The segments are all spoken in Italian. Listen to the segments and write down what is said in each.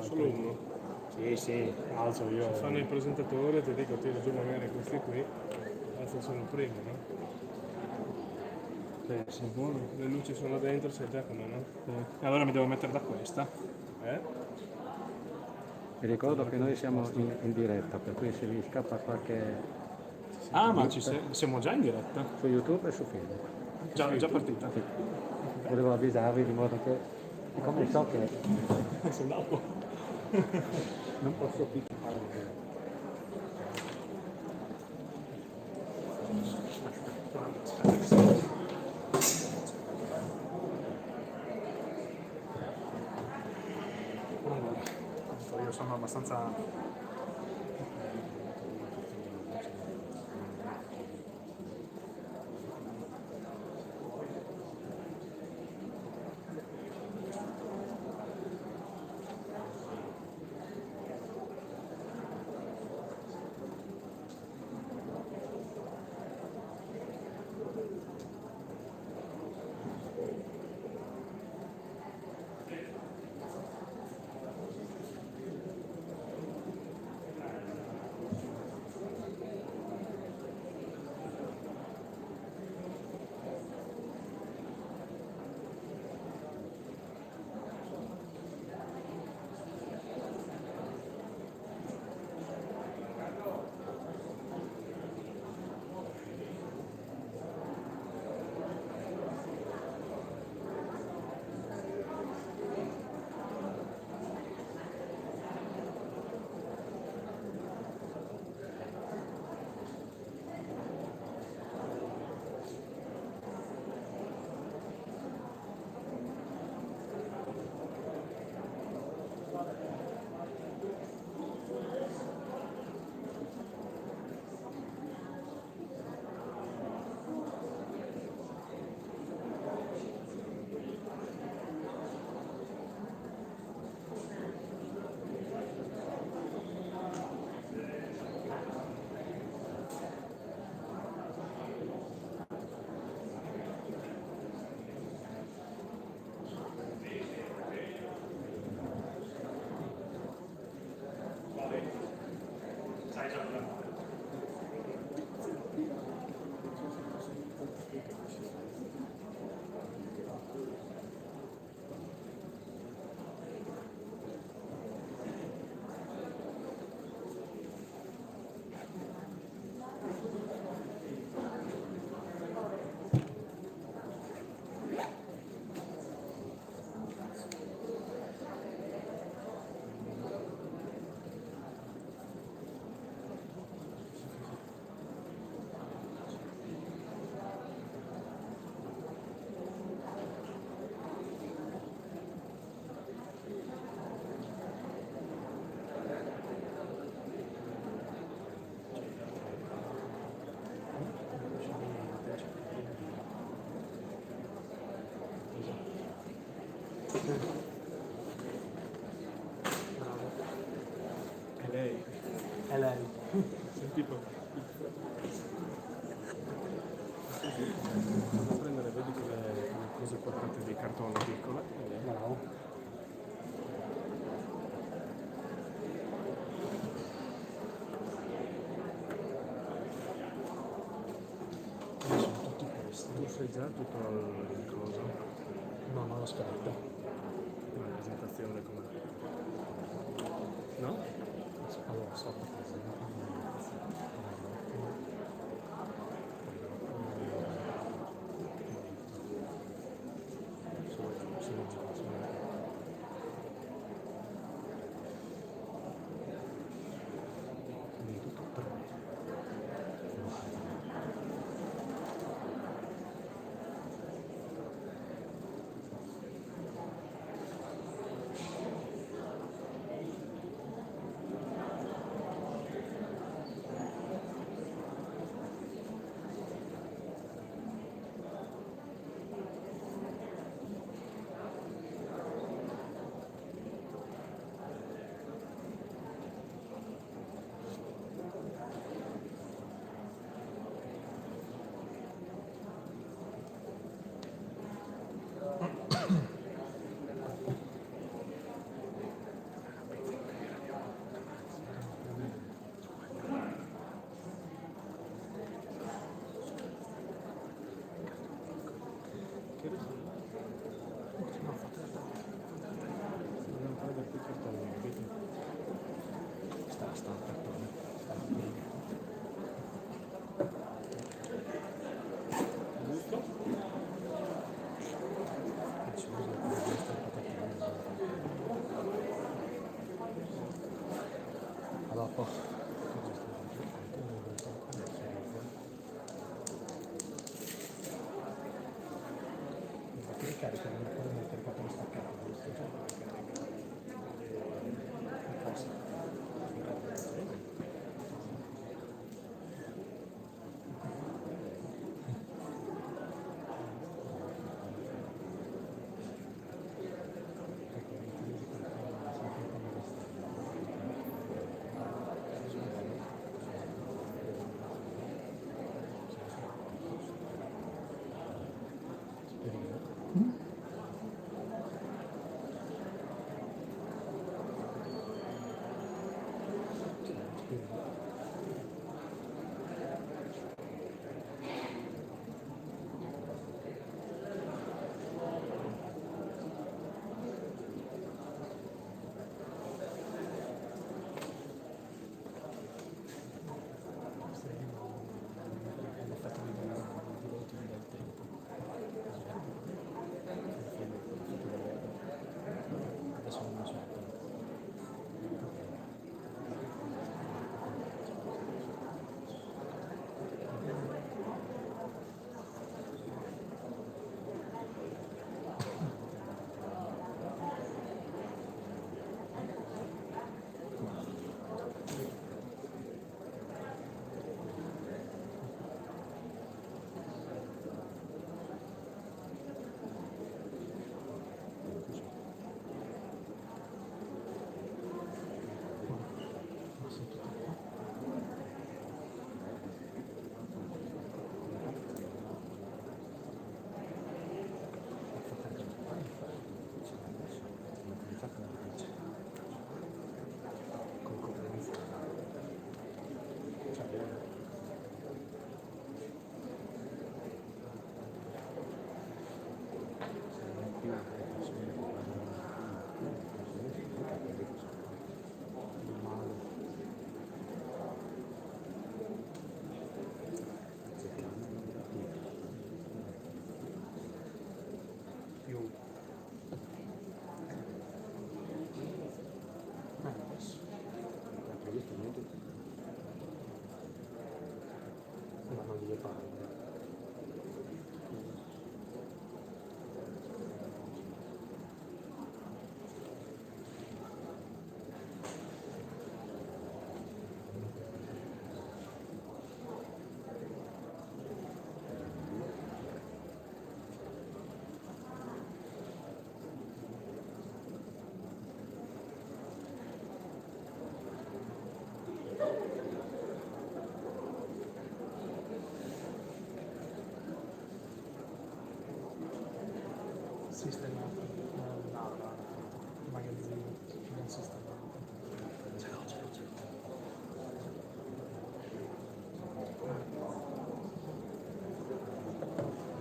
Solo uno. Sì, alzo io. Fanno il presentatore, ti dico, tiro giù magari questi qui, alzo sono primo, no? Sì, buono. Le luci sono dentro, sai già come, no? E allora mi devo mettere da questa. Vi ricordo che noi siamo in diretta, per cui se vi scappa qualche... Ah, ma siamo già in diretta? su YouTube e su Facebook. Già partita? Sì. Volevo avvisarvi di modo che, siccome so che Sono dopo. non posso più fare Io sono abbastanza... È lei. Senti po'. Vado a prendere, vedi quelle cose quadrate di cartone piccole. Bravo. Sono tutti questi. Tu sai già tutto il coso? No, non aspetta. La presentazione come... No? Allora, so che dopo. Infatti le cariche non puoi mettere proprio staccato, giusto? Cioè, apposta. Adesso non lo so. Ma non gli parlo. Sistemato, no, magazzino, non sistemato. Ce l'ho.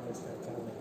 Questa è il cervello.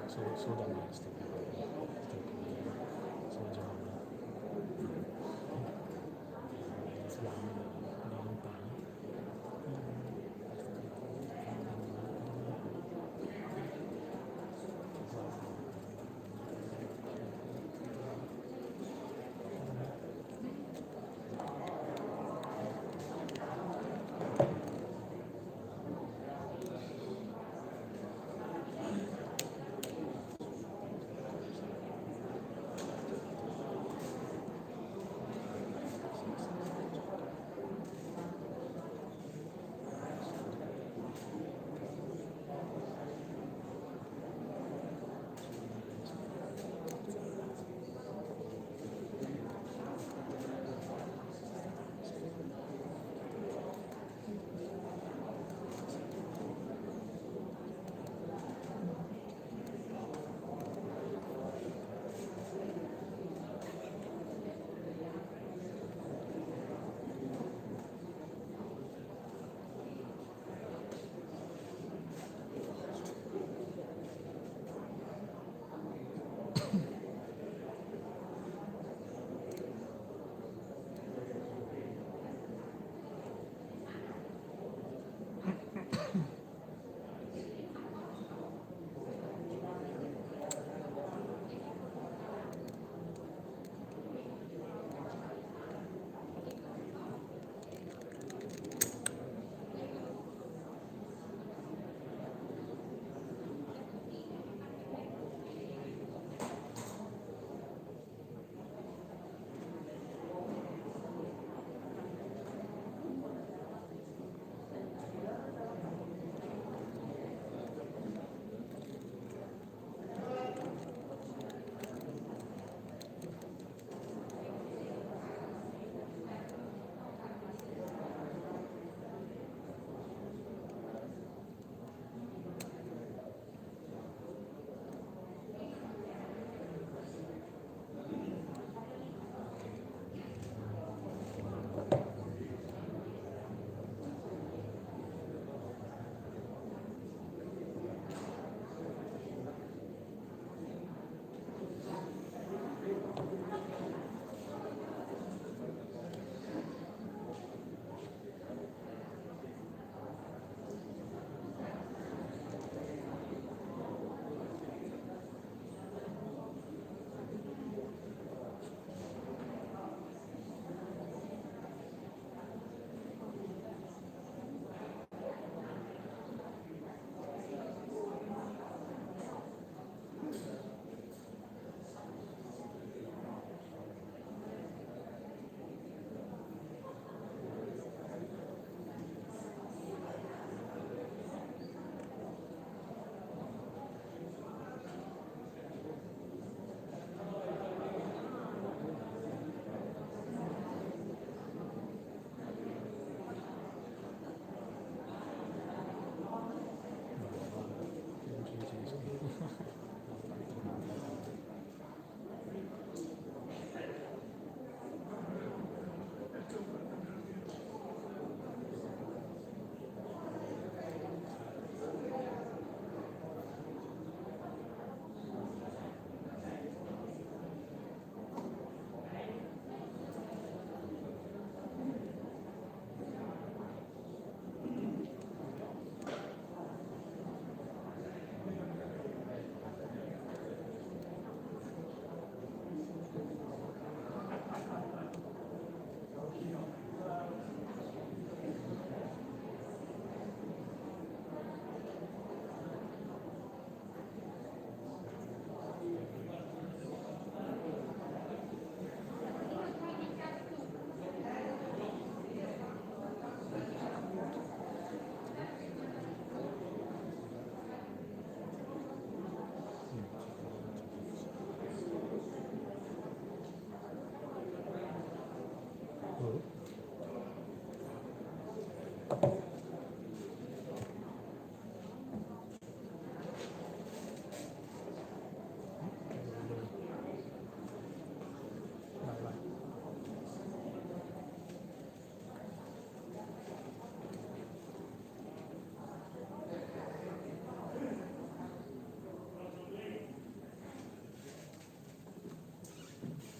solo da me sti sono già iniziamo lì lontano.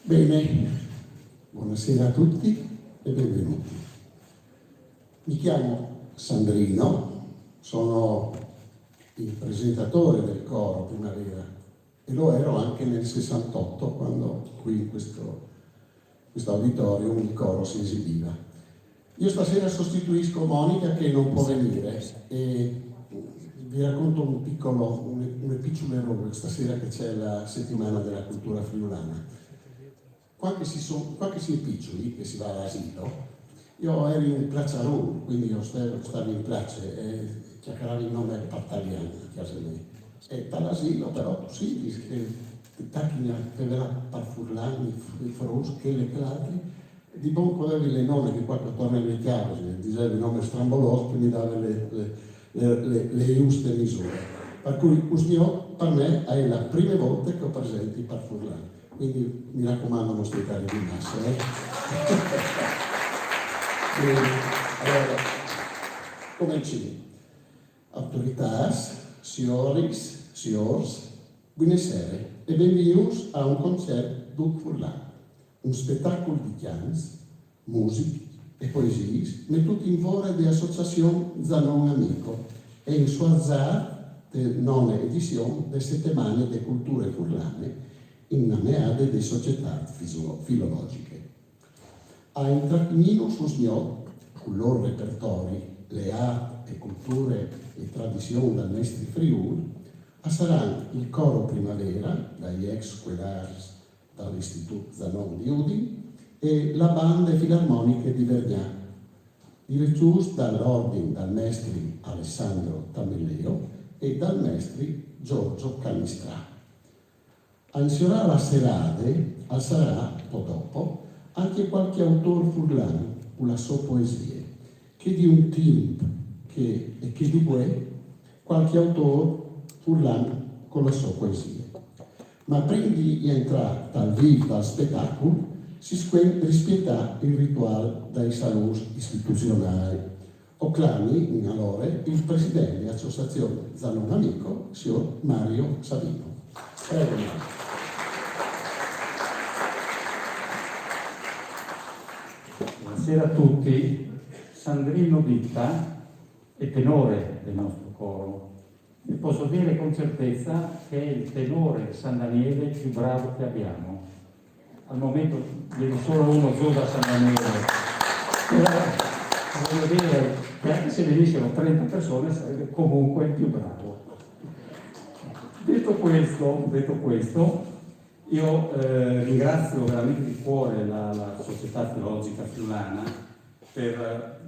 Bene, buonasera a tutti e benvenuti. Mi chiamo Sandrino, sono il presentatore del coro Primavera e lo ero anche nel 68 quando qui in questo auditorium il coro si esibiva. Io stasera sostituisco Monica che non può venire e vi racconto un piccolo errore stasera che c'è la settimana della cultura friulana. Qua che si è piccioli, che si va all'asilo, io ero in Piazza Rum, quindi io stavo in piazza e chiacchieravo il nome Pattagliano a casa mia. E dall'asilo però sì, che tacchina che verrà per furlani, i frus, che le platri, di buon potevi le nome che qua torna in chiave, diceva il nome stramboloso che mi dava le giuste misure. Per cui questo per me è la prima volta che ho presenti per furlani. Quindi mi raccomando non spiegare di massa. Allora, cominciamo. Autorità, signors, buonasera e benvenuti a un concerto d'Uc Furlan, un spettacolo di canti, musica e poesie, mettuti in vore dell'associazione Zanon Amico e in sua nona edizione delle settimane di culture furlane in meade di società filologiche. A intrattenere su sgnot, con i loro repertori, le arti e culture e tradizioni del nostro Friuli, saranno il coro Primavera, dagli ex scolars dall'Istituto Zanon di Udine, e la banda filarmoniche di Vergnà, direttus dall'ordine dal maestri Alessandro Tamelleo e dal maestri Giorgio Canistrà. Anzierà la serate, sarà, po' dopo, anche qualche autore furlano con la sua poesia, che di un tempo che di voi qualche autore furlano con la sua poesia. Ma prima di entrare dal vivo dal spettacolo, si rispetta il rituale dai saluti istituzionali. Oclami, in allora, il presidente dell'associazione Zanon Amico, signor Mario Savino. Prego, Mario. Buonasera a tutti, Sandrino Ditta è tenore del nostro coro e posso dire con certezza che è il tenore San Daniele più bravo che abbiamo. Al momento viene solo uno giù da San Daniele, però voglio dire che anche se venissero 30 persone sarebbe comunque il più bravo. Detto questo, io ringrazio veramente di cuore la Società Filologica Friulana per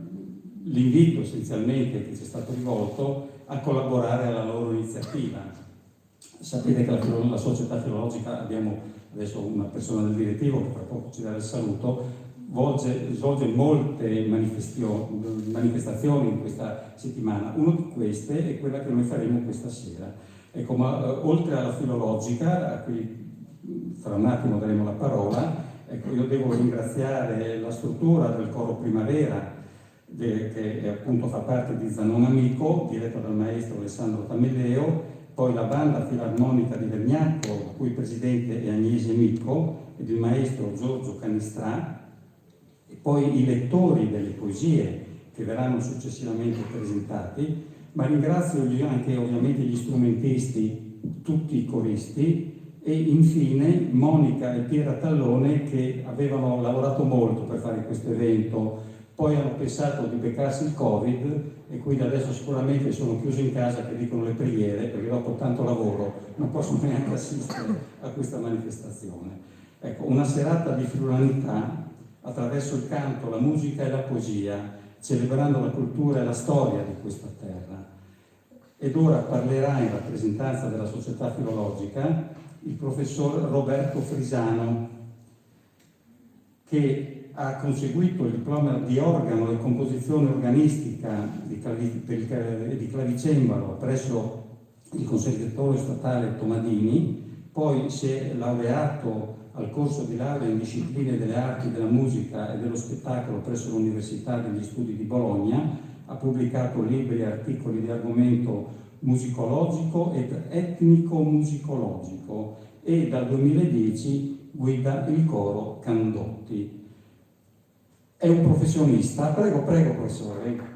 l'invito essenzialmente che ci è stato rivolto a collaborare alla loro iniziativa. Sapete che la Società Filologica, abbiamo adesso una persona del direttivo che tra poco ci darà il saluto, svolge molte manifestazioni in questa settimana. Una di queste è quella che noi faremo questa sera. Ecco, ma oltre alla filologica, a cui fra un attimo daremo la parola, ecco, io devo ringraziare la struttura del coro Primavera, che appunto fa parte di Zanon Amico, diretta dal maestro Alessandro Tamelleo, poi la banda filarmonica di Vergnacco, il cui presidente è Agnese Micco, ed il maestro Giorgio Canistrà, e poi i lettori delle poesie che verranno successivamente presentati, ma ringrazio anche ovviamente gli strumentisti, tutti i coristi, e infine Monica e Piera Tallone che avevano lavorato molto per fare questo evento, poi hanno pensato di beccarsi il Covid e quindi adesso sicuramente sono chiusi in casa che dicono le preghiere perché dopo tanto lavoro non possono neanche assistere a questa manifestazione. Ecco, una serata di friulanità attraverso il canto, la musica e la poesia, celebrando la cultura e la storia di questa terra. Ed ora parlerà in rappresentanza della Società Filologica il professor Roberto Frisano, che ha conseguito il diploma di organo e composizione organistica di clavicembalo presso il Conservatorio Statale Tomadini, poi si è laureato al corso di laurea in discipline delle arti, della musica e dello spettacolo presso l'Università degli Studi di Bologna, ha pubblicato libri e articoli di argomento musicologico ed etnico-musicologico e dal 2010 guida il coro Candotti. È un professionista. Prego, prego, professore. Venga.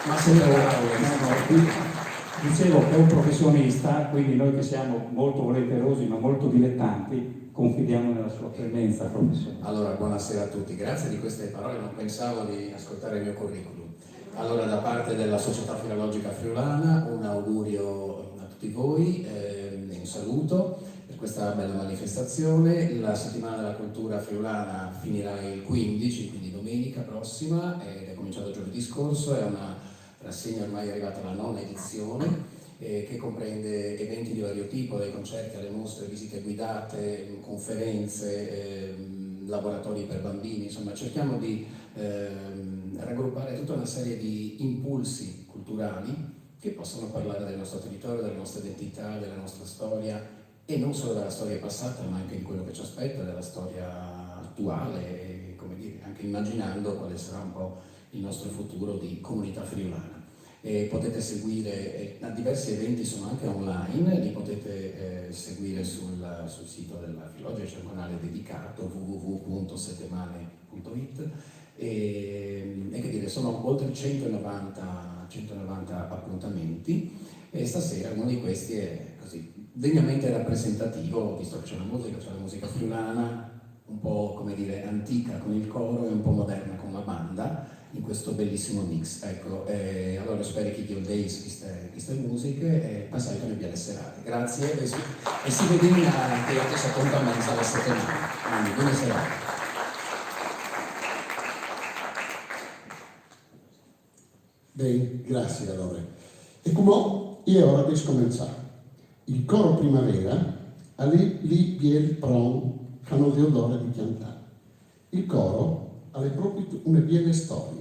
Ma se dicevo che è un professionista, quindi noi che siamo molto volenterosi ma molto dilettanti, confidiamo nella sua presenza, professore. Allora, buonasera a tutti, grazie di queste parole, non pensavo di ascoltare il mio curriculum. Allora, da parte della Società Filologica Friulana, un augurio a tutti voi, un saluto per questa bella manifestazione. La settimana della cultura friulana finirà il 15, quindi domenica prossima, ed è cominciato giovedì scorso, è una rassegna ormai arrivata alla 9ª edizione, che comprende eventi di vario tipo, dai concerti alle mostre, visite guidate, conferenze, laboratori per bambini, insomma cerchiamo di raggruppare tutta una serie di impulsi culturali che possono parlare del nostro territorio, della nostra identità, della nostra storia, e non solo della storia passata ma anche di quello che ci aspetta, della storia attuale, e, come dire, anche immaginando quale sarà un po' il nostro futuro di comunità friulana. E potete seguire, diversi eventi sono anche online, li potete seguire sul sito della Filologia, c'è un canale dedicato www.settemane.it e che dire, sono oltre 190 appuntamenti, e stasera uno di questi è così degnamente rappresentativo, visto che c'è la musica friulana, un po' come dire antica con il coro e un po' moderna con la banda, in questo bellissimo mix. Ecco, allora spero che Dio Days queste musiche e passate una bella serata. Grazie e si vediamo anche a questo appuntamento alla settimana. Buona serata. Bene, grazie allora. E come è ora di scominciare. Il coro primavera ha lì biel pron che hanno deodore di cantare. Il coro ha proprio una bella storia.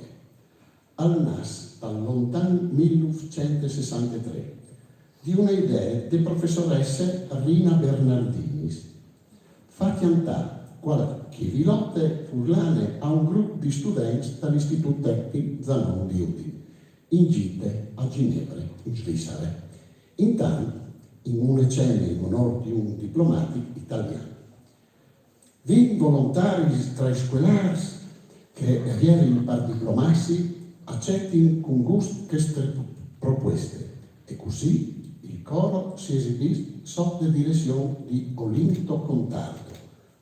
Al nas, dal lontano 1963, di una idea di professoressa Rina Bernardini. Fa cantare qualche vilotte furlane a un gruppo di studenti dall'Istituto Tecnico Zanon di Udine, in gite a Ginevra, in Svizzera. Intanto, in una cena in onore di un diplomatico italiano. 20 volontari extraescolari che ieri per diplomarsi accettano con gusto queste proposte, e così il coro si esibisce sotto la direzione di Olinto Contardo,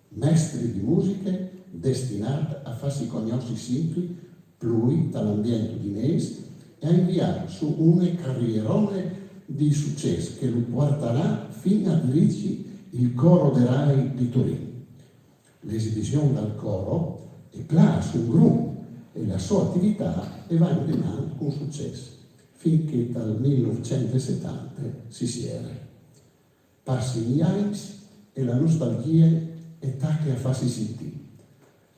maestri di musiche destinati a farsi conoscere simpli, plui dall'ambiente udinese, e a inviare su una carrierone di successo che lo porterà fino a dirigere il coro dei Rai di Torino. L'esibizione del coro è classe un gruppo e la sua attività va andando con successo, finché dal 1970 si siede. Passi gli anni e la nostalgia è tacca a farsi sentire.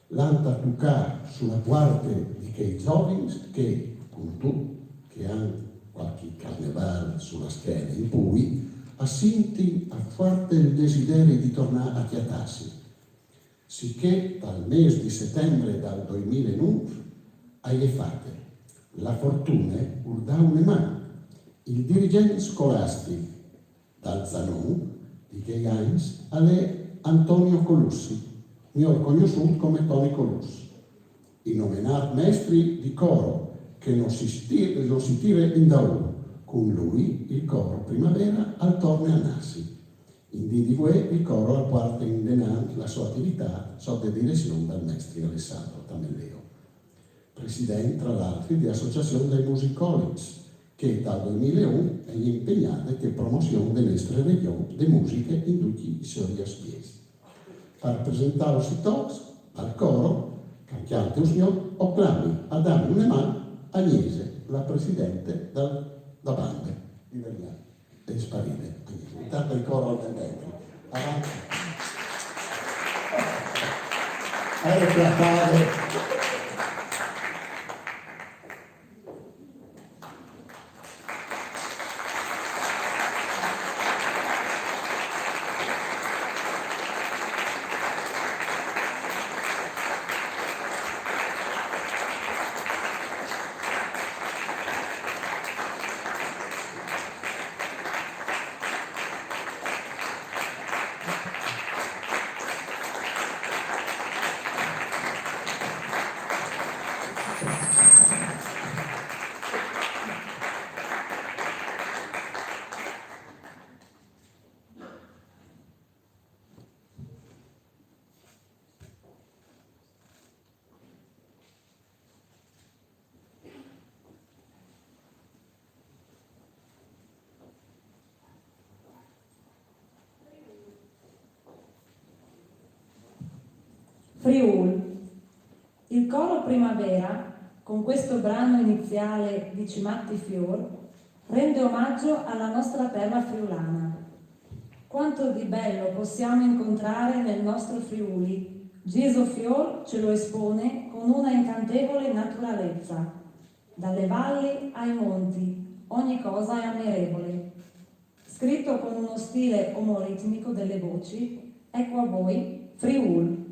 L'anta toccare sulla parte di quei giovani che, come tu, che hanno qualche carnevale sulla schiena in cui, assinti a forte il desiderio di tornare a chiatarsi, sicché dal mese di settembre del 2009 hai fatte la fortuna pur da una mano. Il dirigente scolastico dal Zanon di Geians è Antonio Colussi, mio conosciuto come Tony Colussi, i nominati maestri di coro che non si tira in dauro. Con lui il coro primavera al torna a Nassi. In DDV il coro al parte in denant la sua attività sotto direzione del maestro Alessandro Tamelleo, presidente tra l'altro di Associazione dei Music College, che dal 2001 è impegnata per promozione delle nostre regioni di musiche in tutti i suoi aspetti. Per presentare i talks al coro, cantante usnio, o clami a dare una mano a Agnese, la presidente da banda di Vergara, e sparire. Intanto il coro al dentro. Avanti. Ecco, Friul. Il coro Primavera, con questo brano iniziale di Cimatti Fior, rende omaggio alla nostra terra friulana. Quanto di bello possiamo incontrare nel nostro Friuli. Giso Fior ce lo espone con una incantevole naturalezza. Dalle valli ai monti, ogni cosa è ammirevole. Scritto con uno stile omoritmico delle voci, ecco a voi Friul.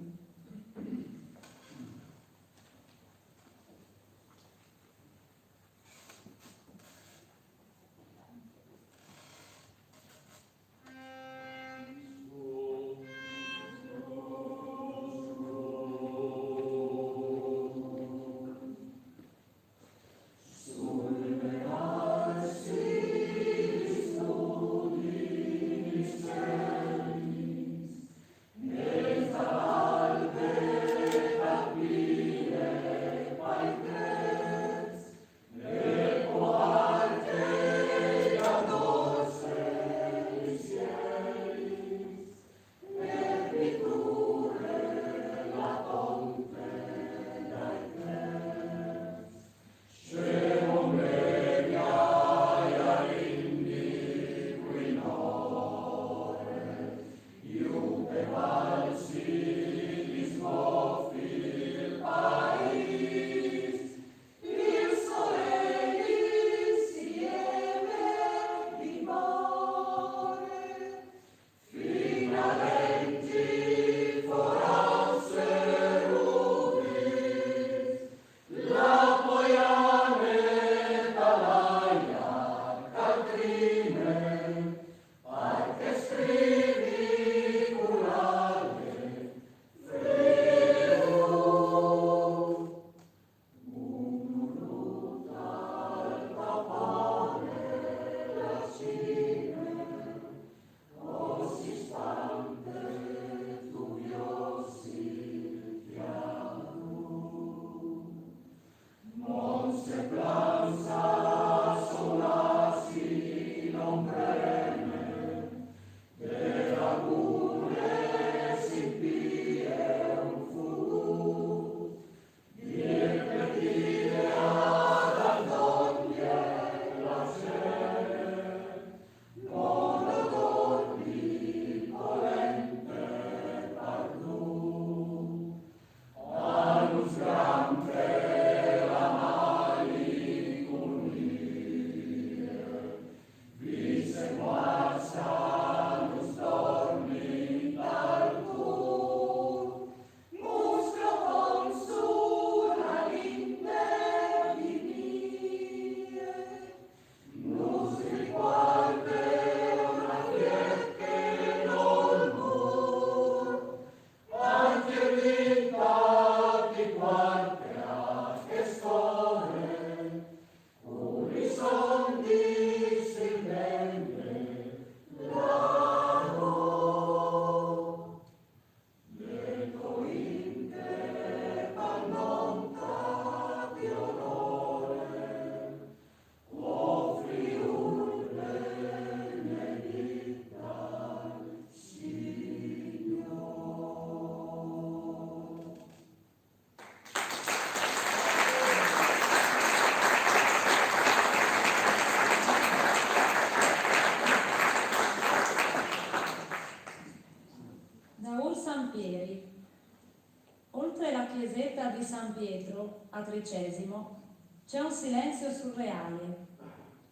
Oltre la chiesetta di San Pietro, a Tricesimo, c'è un silenzio surreale,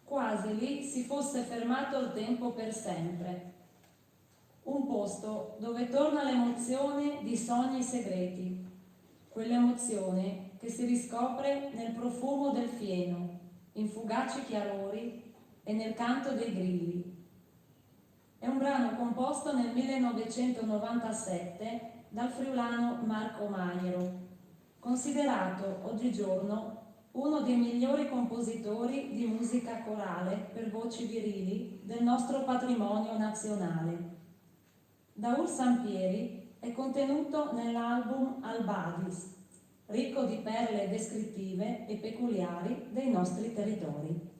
quasi lì si fosse fermato il tempo per sempre. Un posto dove torna l'emozione di sogni segreti, quell'emozione che si riscopre nel profumo del fieno, in fugaci chiarori e nel canto dei grilli. È un brano composto nel 1997 dal friulano Marco Magnero, considerato oggigiorno uno dei migliori compositori di musica corale per voci virili del nostro patrimonio nazionale. Daur Sampieri è contenuto nell'album Albadis, ricco di perle descrittive e peculiari dei nostri territori.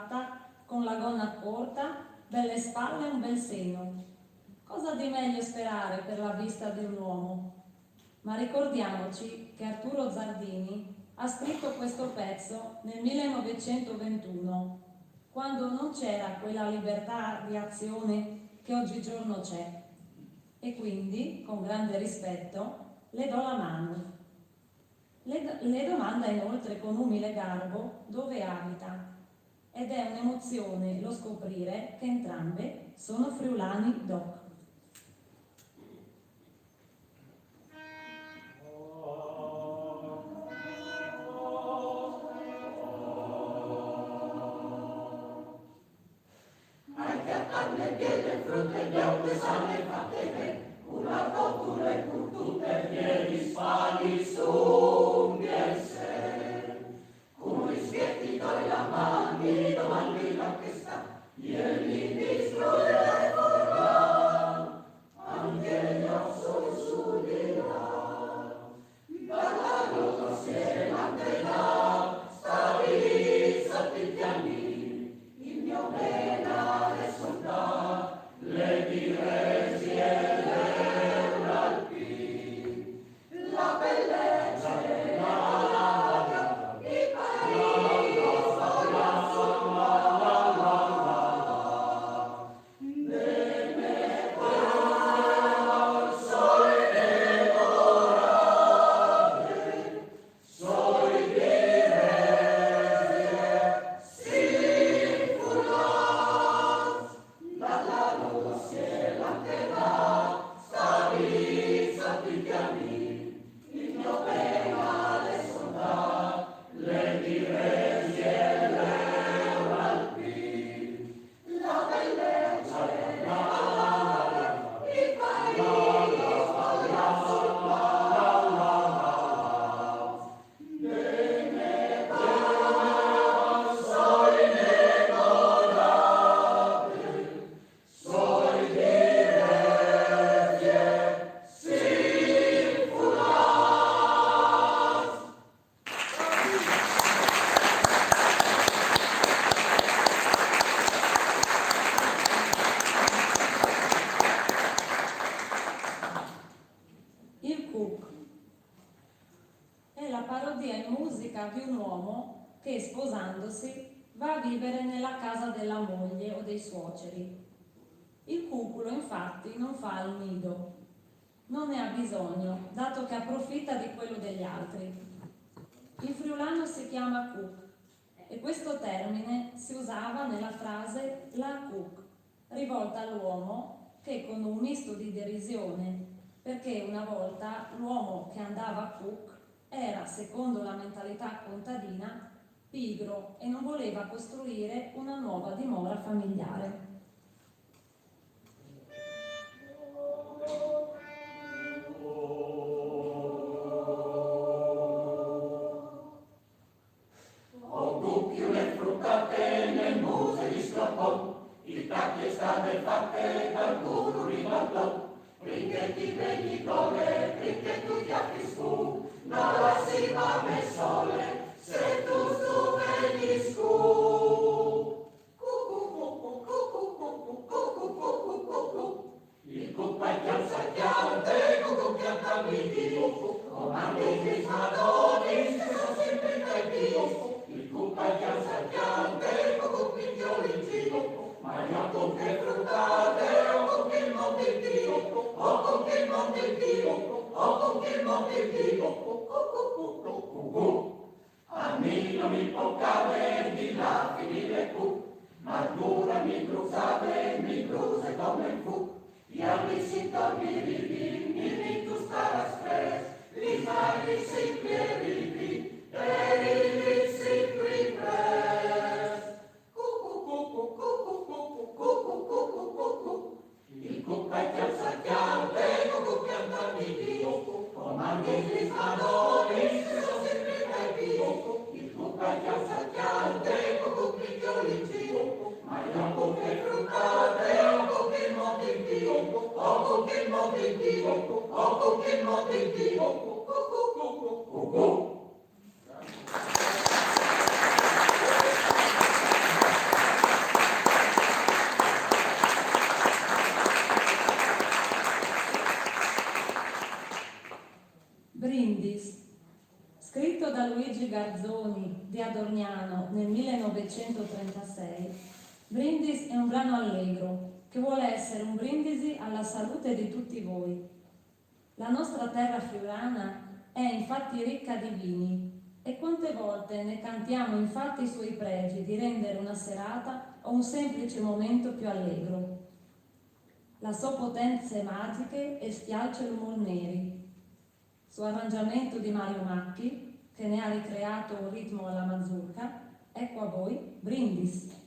fatta, con la gonna corta, belle spalle e un bel seno. Cosa di meglio sperare per la vista di un uomo? Ma ricordiamoci che Arturo Zardini ha scritto questo pezzo nel 1921, quando non c'era quella libertà di azione che oggigiorno c'è. E quindi, con grande rispetto, le do la mano. Le domanda inoltre con umile garbo dove abita. Ed è un'emozione lo scoprire che entrambe sono friulani doc. Di un uomo che sposandosi va a vivere nella casa della moglie o dei suoceri. Il cuculo infatti non fa il nido, non ne ha bisogno, dato che approfitta di quello degli altri. In friulano si chiama cuc e questo termine si usava nella frase la cuc, rivolta all'uomo che con un misto di derisione, perché una volta l'uomo che andava a cuc era, secondo la mentalità contadina, pigro e non voleva costruire una nuova dimora familiare. Ho cucchi le fruttate nel muse di scappò, il tacchi state fatte dal guru ribaltò, perché ti vedi come, perché tu ti affiscu. No la si va nel sole, se tu vedi scu. Il cucca è chiamsacchiante, cucco chiamtami Dio, comandi i madoni, se sono sempre in il cucca è chiamsacchiante, cucco pingioli in giro, ma io con che fruttate, o con che il mondo è Dio, o con che il mondo è Dio, o con che il mondo è Dio. A me non mi toccare di là finire qui, ma dura mi cruzate, mi cruze come il fu. Ja mislim da mi vidim tu stara stres, li znali si pjeviti, ili si pripres. Il cucca chiamsacchiante, cucco chiamtami Dio, comandi gli smadoni, se sono sempre dai Dio. Il cucca chiamsacchiante, cucco picchioli in giro, ma io con che fruttate, o con che il mondo in Dio, o con che il mondo in Dio, o con che il mondo in Dio. 1936, Brindisi è un brano allegro che vuole essere un brindisi alla salute di tutti voi. La nostra terra friulana è infatti ricca di vini e quante volte ne cantiamo infatti sui pregi di rendere una serata o un semplice momento più allegro. La sua potenze magiche e stialce l'umor neri. Su arrangiamento di Mario Macchi, che ne ha ricreato un ritmo alla mazurka, ecco a voi Brindisi.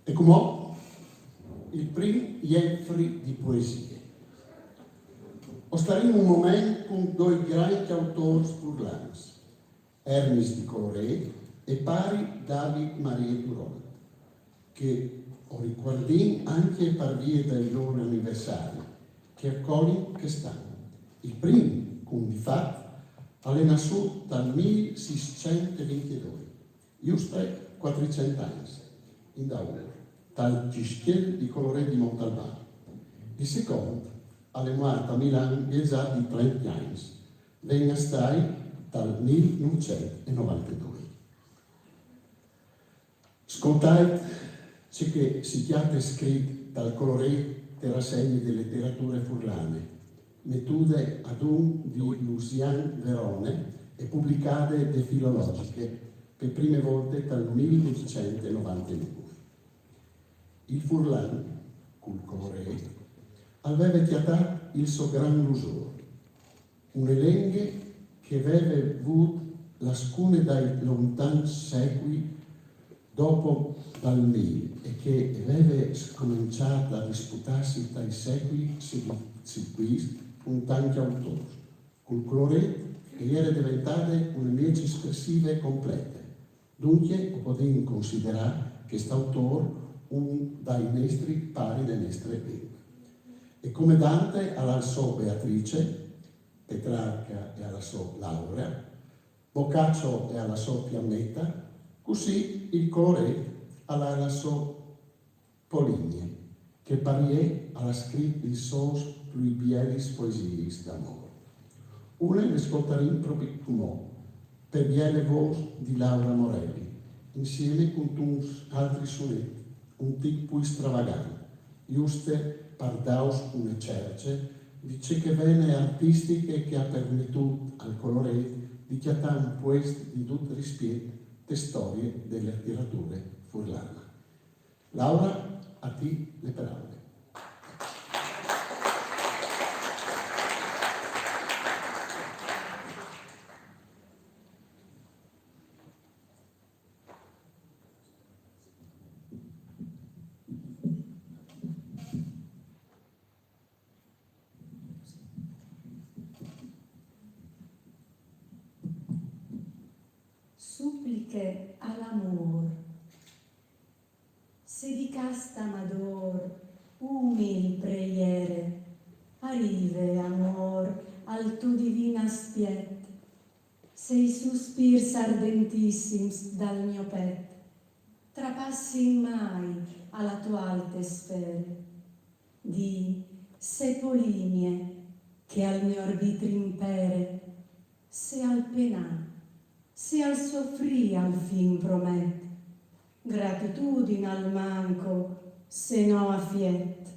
E come il primo iefri di poesie. Staremo un momento con due grandi autori furlans, Ernest di Coloret e pari David Maria Turol, che ho ricordato anche per via del loro anniversario, che accoglie quest'anno. Il primo, con di fatto, è nato dal 1622, giusto 400 anni, in Daur, dal Gischiel di Coloret di Montalbano. Il secondo, è morto a Milano, già di 30 anni, venne a stare dal 1992. Ascoltate ciò che si chiama scritto dal colorete rassegne delle letterature furlane, mettute ad un di Lucian Verone e pubblicate de filologiche per prime volte dal 1899. Il Furlan, col colorete, aveva chiatato il suo gran lusore, un elenghe che aveva avuto la scune dai lontani secoli dopo dal 1000 e che aveva cominciato a disputarsi dai secoli seguiti con tanti autori, col colore che era diventata una legge espressiva e completa. Dunque potremmo considerare che quest'autore un dai nostri pari delle nostre lingue. E come Dante alla sua Beatrice, Petrarca e alla sua Laurea, Boccaccio e alla sua Fiammetta, così il colore alla sua Poligne, che parie alla scritto i suoi più belli poesie d'amore. Una ne ascolteremo proprio come per bielle voce di Laura Morelli, insieme con altri sonetti, un tipo stravagante, giuste per daus una cerce, dice che venne artistiche che ha permesso al colore di chiattare un poesto di tutto rispetto le storie delle letterature furlane. Laura, a ti le parole. Suppliche all'amor, se di casta amador, umil preiere, arrive amor al tu divina spiet, sei suspirs ardentissims dal mio pet, trapassi mai alla tua alte sfere, di se polinie che al mio arbitri impere, se al penà, se al soffrì al fin promet, gratitudine al manco, se no a fiet,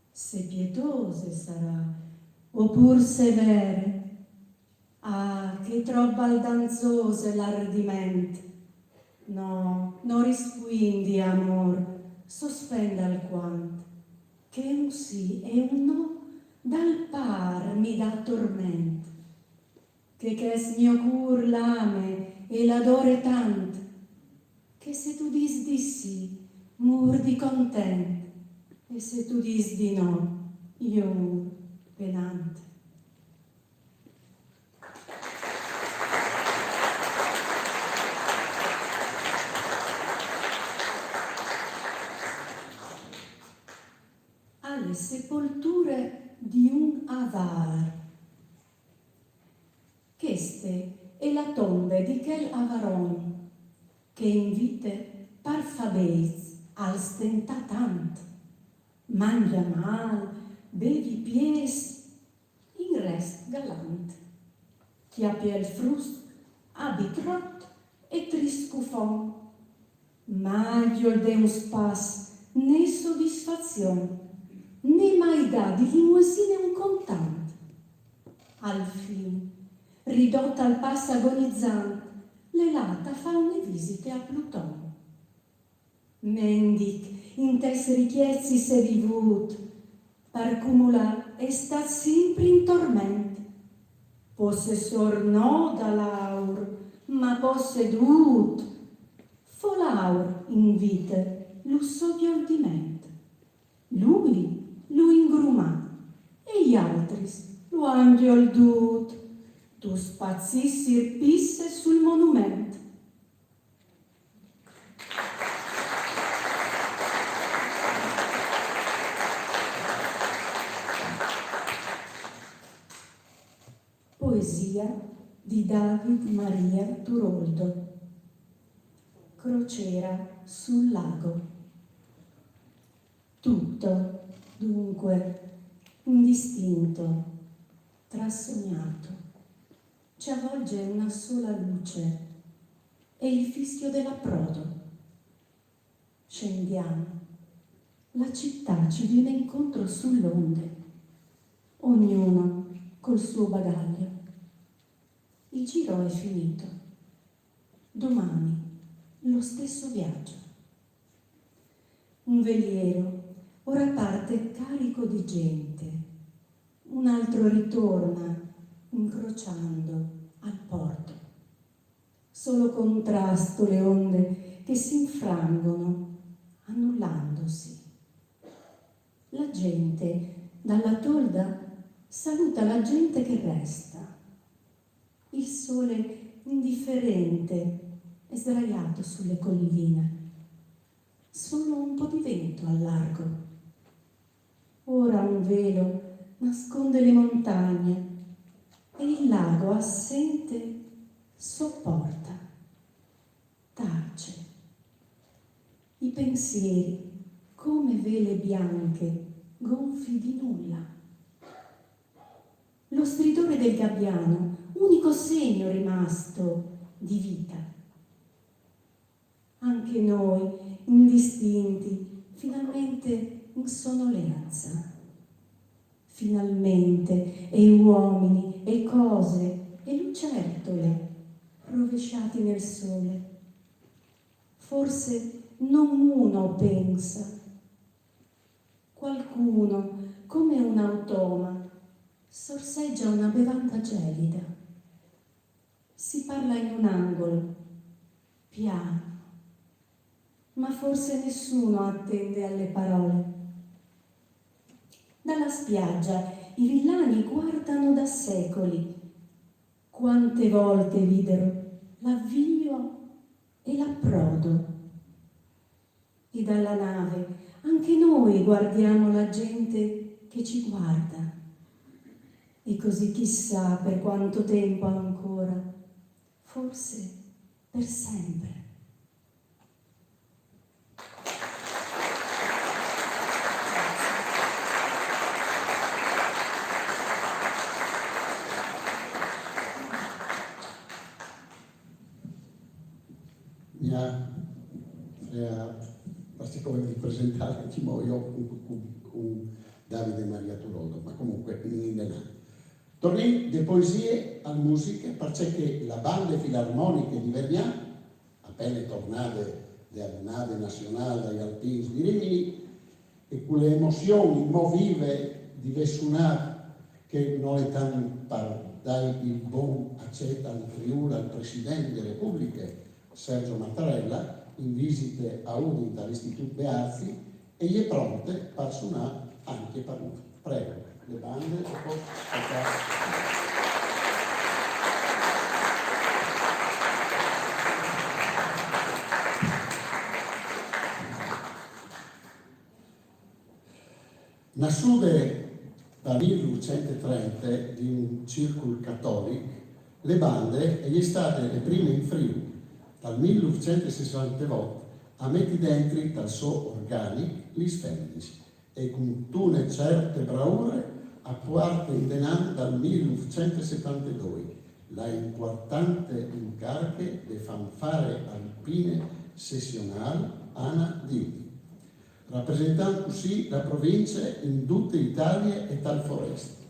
se pietose sarà, oppur severe, ah, che troppo baldanzose l'ardiment, no, non risquindi amor, sospenda alquant, che un sì e un no dal par mi dà torment, che es mio cur l'ame e l'adore tant, che se tu dis di sì, mur di content, e se tu dis di no, io mur penant. Alle sepolture di un avar. Queste è la tombe di quel avaron che in vite par fabeiz al stenta tant, mangia mal, bevi pies, in rest galant, chi ha piel frust, abit rot e triscufon, maggio deus pas, né soddisfazione, né mai dà di limousine un contant. Al fin, ridotta al passo agonizzante, l'elata fa une visite a Pluton. Mendic, in tes richiesti se vivut, par cumula è stat sempre in torment. Possessor no da laur, ma possedut. Fo laur in vite, lusso di ordiment. Lui lo ingrumà, e gli altris lo angiol dut. Tu spazzissir pisse sul monument. Poesia di David Maria Turoldo. Crociera sul lago. Tutto, dunque, indistinto, trasognato. Ci avvolge una sola luce e il fischio dell'approdo. Scendiamo. la città ci viene incontro sull'onde, ognuno col suo bagaglio. Il giro è finito. Domani lo stesso viaggio. Un veliero ora parte carico di gente, un altro ritorna incrociando al porto. Solo contrasto le onde che si infrangono, annullandosi. La gente dalla tolda saluta la gente che resta. Il sole indifferente è sdraiato sulle colline. Solo un po' di vento al largo. Ora un velo nasconde le montagne e il lago assente sopporta, tace. I pensieri come vele bianche gonfi di nulla. Lo stridore del gabbiano, unico segno rimasto di vita. Anche noi, indistinti, finalmente in sonnolenza. Finalmente, e uomini, e cose, e lucertole, rovesciati nel sole. Forse non uno pensa. Qualcuno, come un automa, sorseggia una bevanda gelida. Si parla in un angolo, piano, ma forse nessuno attende alle parole. Dalla spiaggia i villani guardano da secoli. Quante volte videro l'avvio e l'approdo. E dalla nave anche noi guardiamo la gente che ci guarda. E così chissà per quanto tempo ancora, forse per sempre. Mi ha come di presentare io con Davide Maria Turodo, ma comunque in indenare. Tornem de poesie a musica perché la banda filarmonica di Vergnà, appena tornate dalla nave nazionale dagli Alpini di Rimini, e con le emozioni vive di suonare che non è tanto per dare il buon accetta al Friuli al Presidente della Repubblica, Sergio Mattarella, in visite a UNI dall'Istituto Beazzi, e gli è pronte per suonare anche per noi. Prego, le bande e poi nascude dal 1930 di un circolo cattolico, le bande sono state le prime in Friuli dal 1968 a mettere dentro dal suo organico gli sfendis e con tune certe bravure a parte in denan dal 1972 la importante incarica di fanfare alpine sessionali Ana Dini, rappresentando così la provincia in tutta Italia e tal foresta.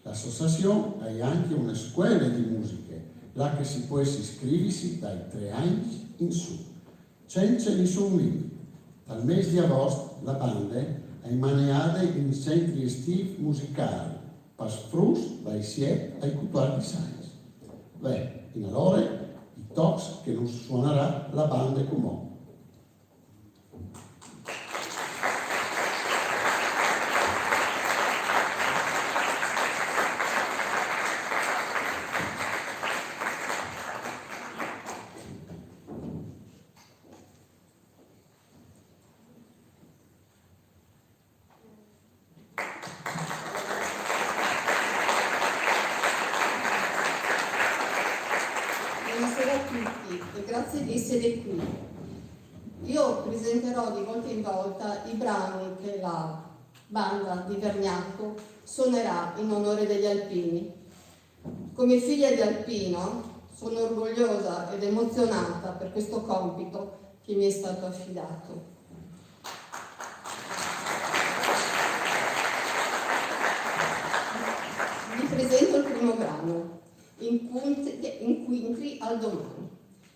L'associazione ha anche una scuola di musica, là che si può iscriversi dai 3 anni in su. Senza nessun limite. Dal mese di agosto la banda è maniata in centri estivi musicali, pasfrus dai 7 ai 14 anni. Beh, in allora i tox che non suonerà la banda comune. Grazie di essere qui. Io presenterò di volta in volta i brani che la banda di Vergnacco suonerà in onore degli alpini. Come figlia di alpino sono orgogliosa ed emozionata per questo compito che mi è stato affidato. incontri al domani.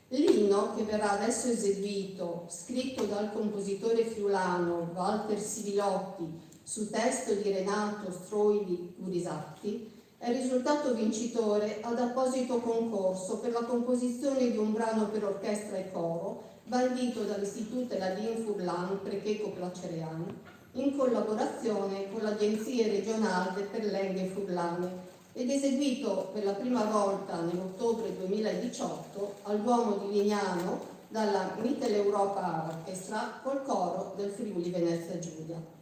L'inno che verrà adesso eseguito, scritto dal compositore friulano Walter Sivilotti su testo di Renato Stroili Gurisatti, è risultato vincitore ad apposito concorso per la composizione di un brano per orchestra e coro bandito dall'Istituto Ladin Furlan Precheco Placerean in collaborazione con l'Agenzia regionale per Lingue Furlane ed eseguito per la prima volta nell'ottobre 2018 al Duomo di Lignano dalla Mitteleuropa Orchestra col coro del Friuli Venezia Giulia.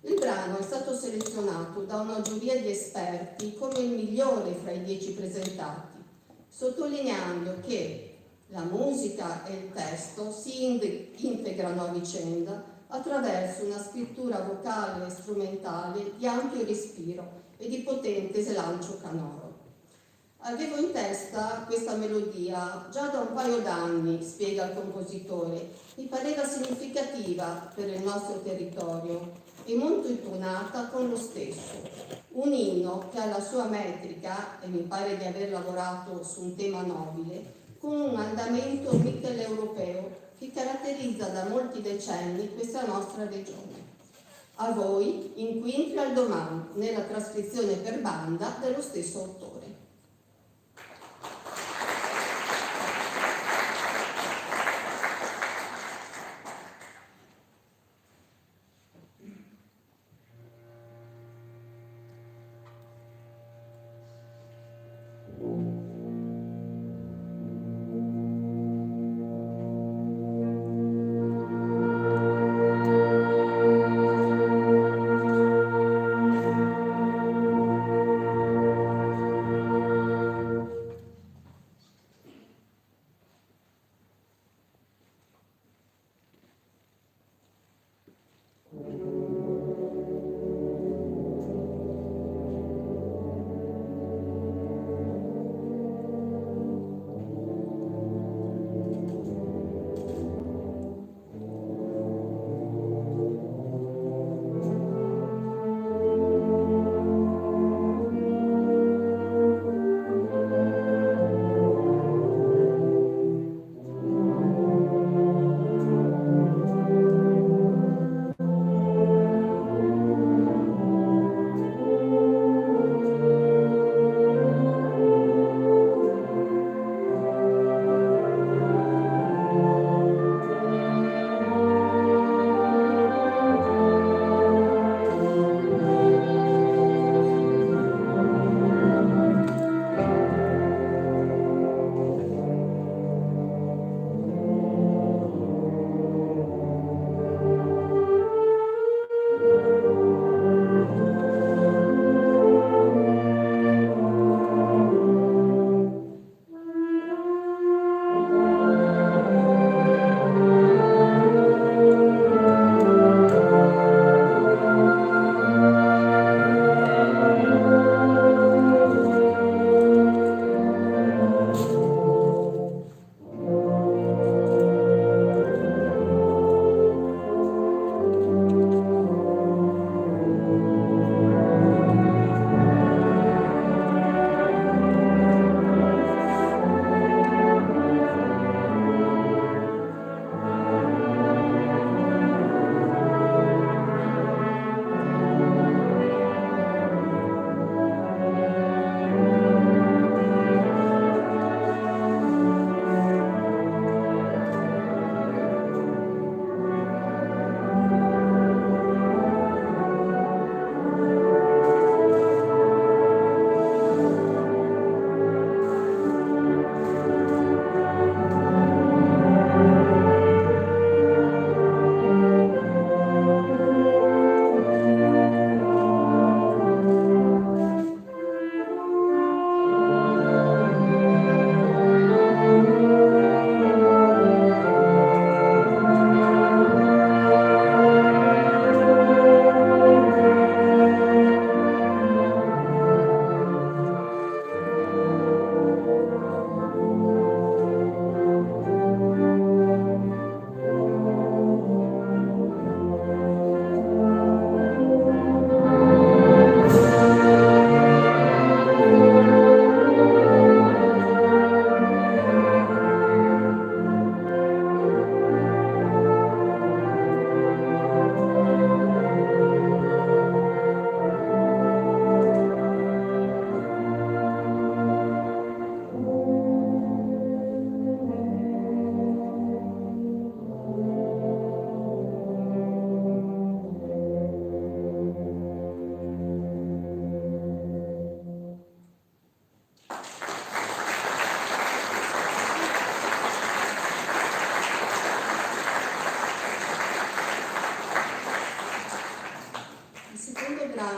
Il brano è stato selezionato da una giuria di esperti come il migliore fra i 10 presentati, sottolineando che la musica e il testo si integrano a vicenda attraverso una scrittura vocale e strumentale di ampio respiro e di potente slancio canoro. Avevo in testa questa melodia già da un paio d'anni, spiega il compositore, mi pareva significativa per il nostro territorio e molto intonata con lo stesso. Un inno che ha la sua metrica, e mi pare di aver lavorato su un tema nobile, con un andamento mitteleuropeo che caratterizza da molti decenni questa nostra regione. A voi, incontri al domani, nella trascrizione per banda dello stesso autore.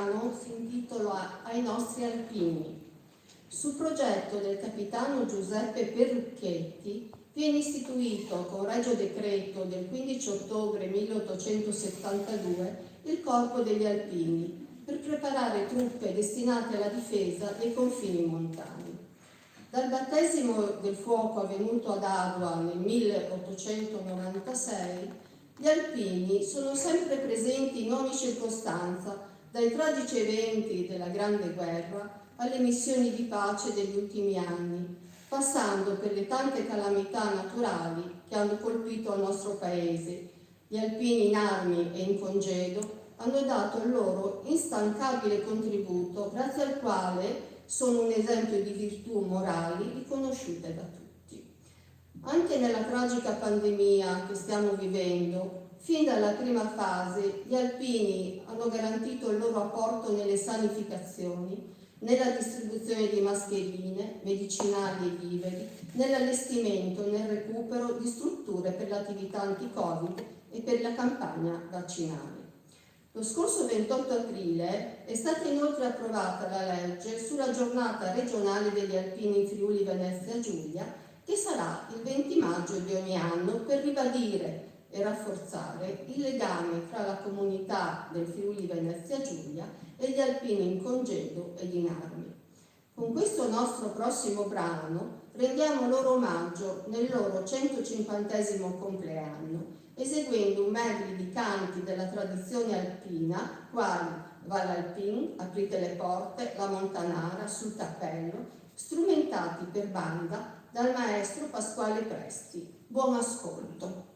brano si intitola Ai nostri alpini. Su progetto del capitano Giuseppe Perucchetti viene istituito con regio decreto del 15 ottobre 1872 il Corpo degli Alpini per preparare truppe destinate alla difesa dei confini montani. Dal battesimo del fuoco avvenuto ad Adua nel 1896, gli alpini sono sempre presenti in ogni circostanza, dai tragici eventi della Grande Guerra alle missioni di pace degli ultimi anni, passando per le tante calamità naturali che hanno colpito il nostro paese. Gli alpini in armi e in congedo hanno dato il loro instancabile contributo, grazie al quale sono un esempio di virtù morali riconosciute da tutti. Anche nella tragica pandemia che stiamo vivendo, fin dalla prima fase, gli alpini hanno garantito il loro apporto nelle sanificazioni, nella distribuzione di mascherine, medicinali e viveri, nell'allestimento e nel recupero di strutture per l'attività anti-Covid e per la campagna vaccinale. Lo scorso 28 aprile è stata inoltre approvata la legge sulla giornata regionale degli alpini in Friuli Venezia Giulia, che sarà il 20 maggio di ogni anno per ribadire e rafforzare il legame tra la comunità del Friuli Venezia Giulia e gli alpini in congedo ed in armi. Con questo nostro prossimo brano rendiamo loro omaggio nel loro 150° compleanno, eseguendo un medley di canti della tradizione alpina, quali Val Alpin, Aprite le porte, La Montanara, Sul Cappello, strumentati per banda dal maestro Pasquale Presti. Buon ascolto.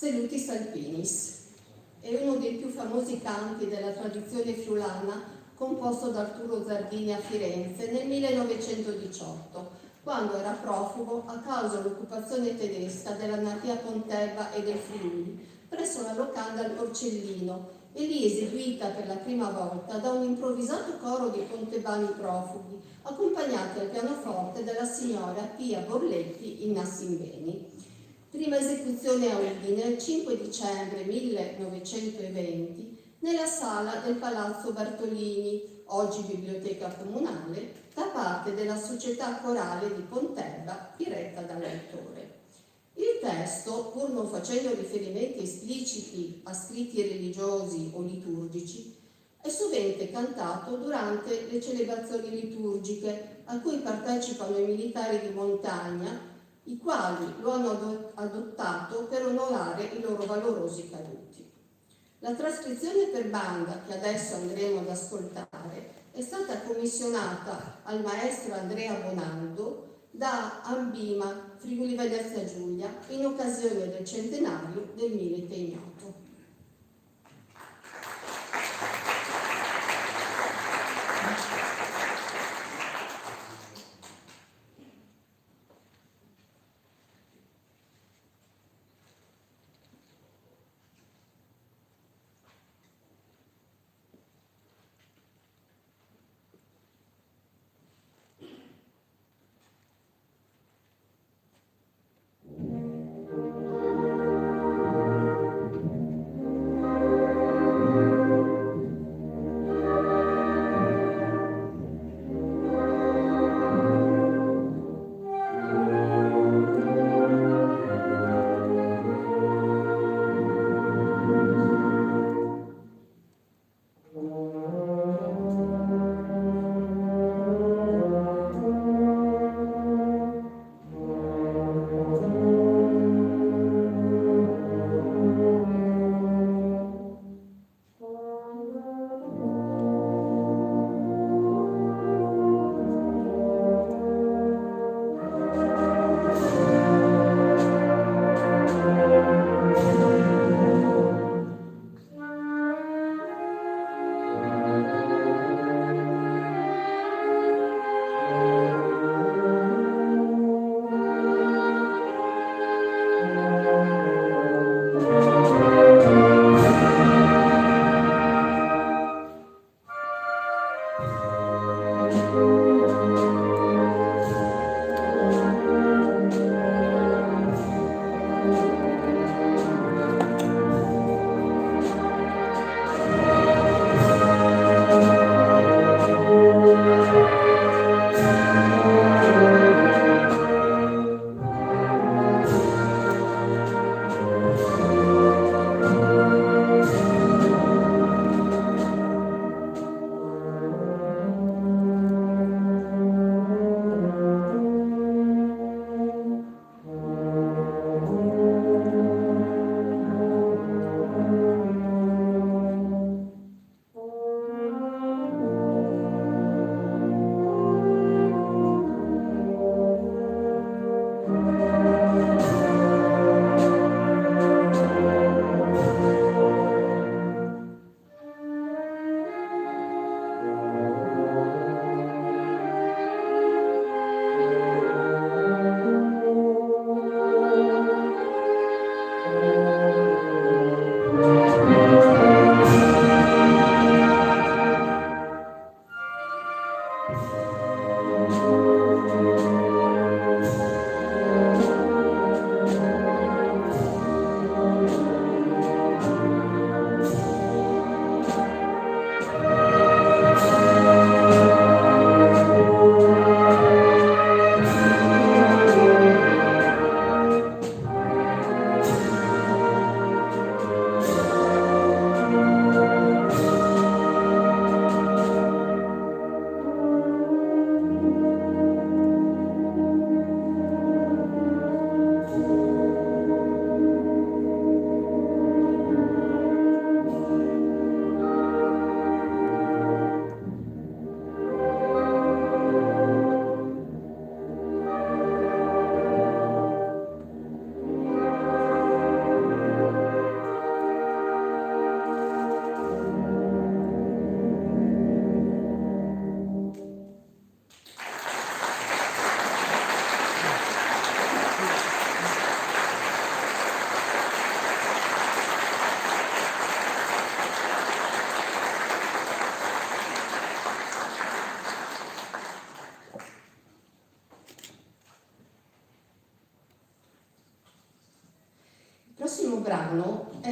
Stelutis Alpinis. È uno dei più famosi canti della tradizione friulana, composto da Arturo Zardini a Firenze nel 1918, quando era profugo a causa dell'occupazione tedesca della natia Pontebba e del Friuli, presso la locanda al Porcellino, e lì eseguita per la prima volta da un improvvisato coro di pontebani profughi, accompagnati al pianoforte dalla signora Pia Borletti in Nassimbeni. Prima esecuzione a Udine il 5 dicembre 1920 nella sala del Palazzo Bartolini, oggi biblioteca comunale, da parte della Società Corale di Pontebba, diretta dall'autore. Il testo, pur non facendo riferimenti espliciti a scritti religiosi o liturgici, è sovente cantato durante le celebrazioni liturgiche a cui partecipano i militari di montagna, i quali lo hanno adottato per onorare i loro valorosi caduti. La trascrizione per banda che adesso andremo ad ascoltare è stata commissionata al maestro Andrea Bonaldo da Ambima, Friuli Venezia Giulia, in occasione del centenario del Milite Ignoto.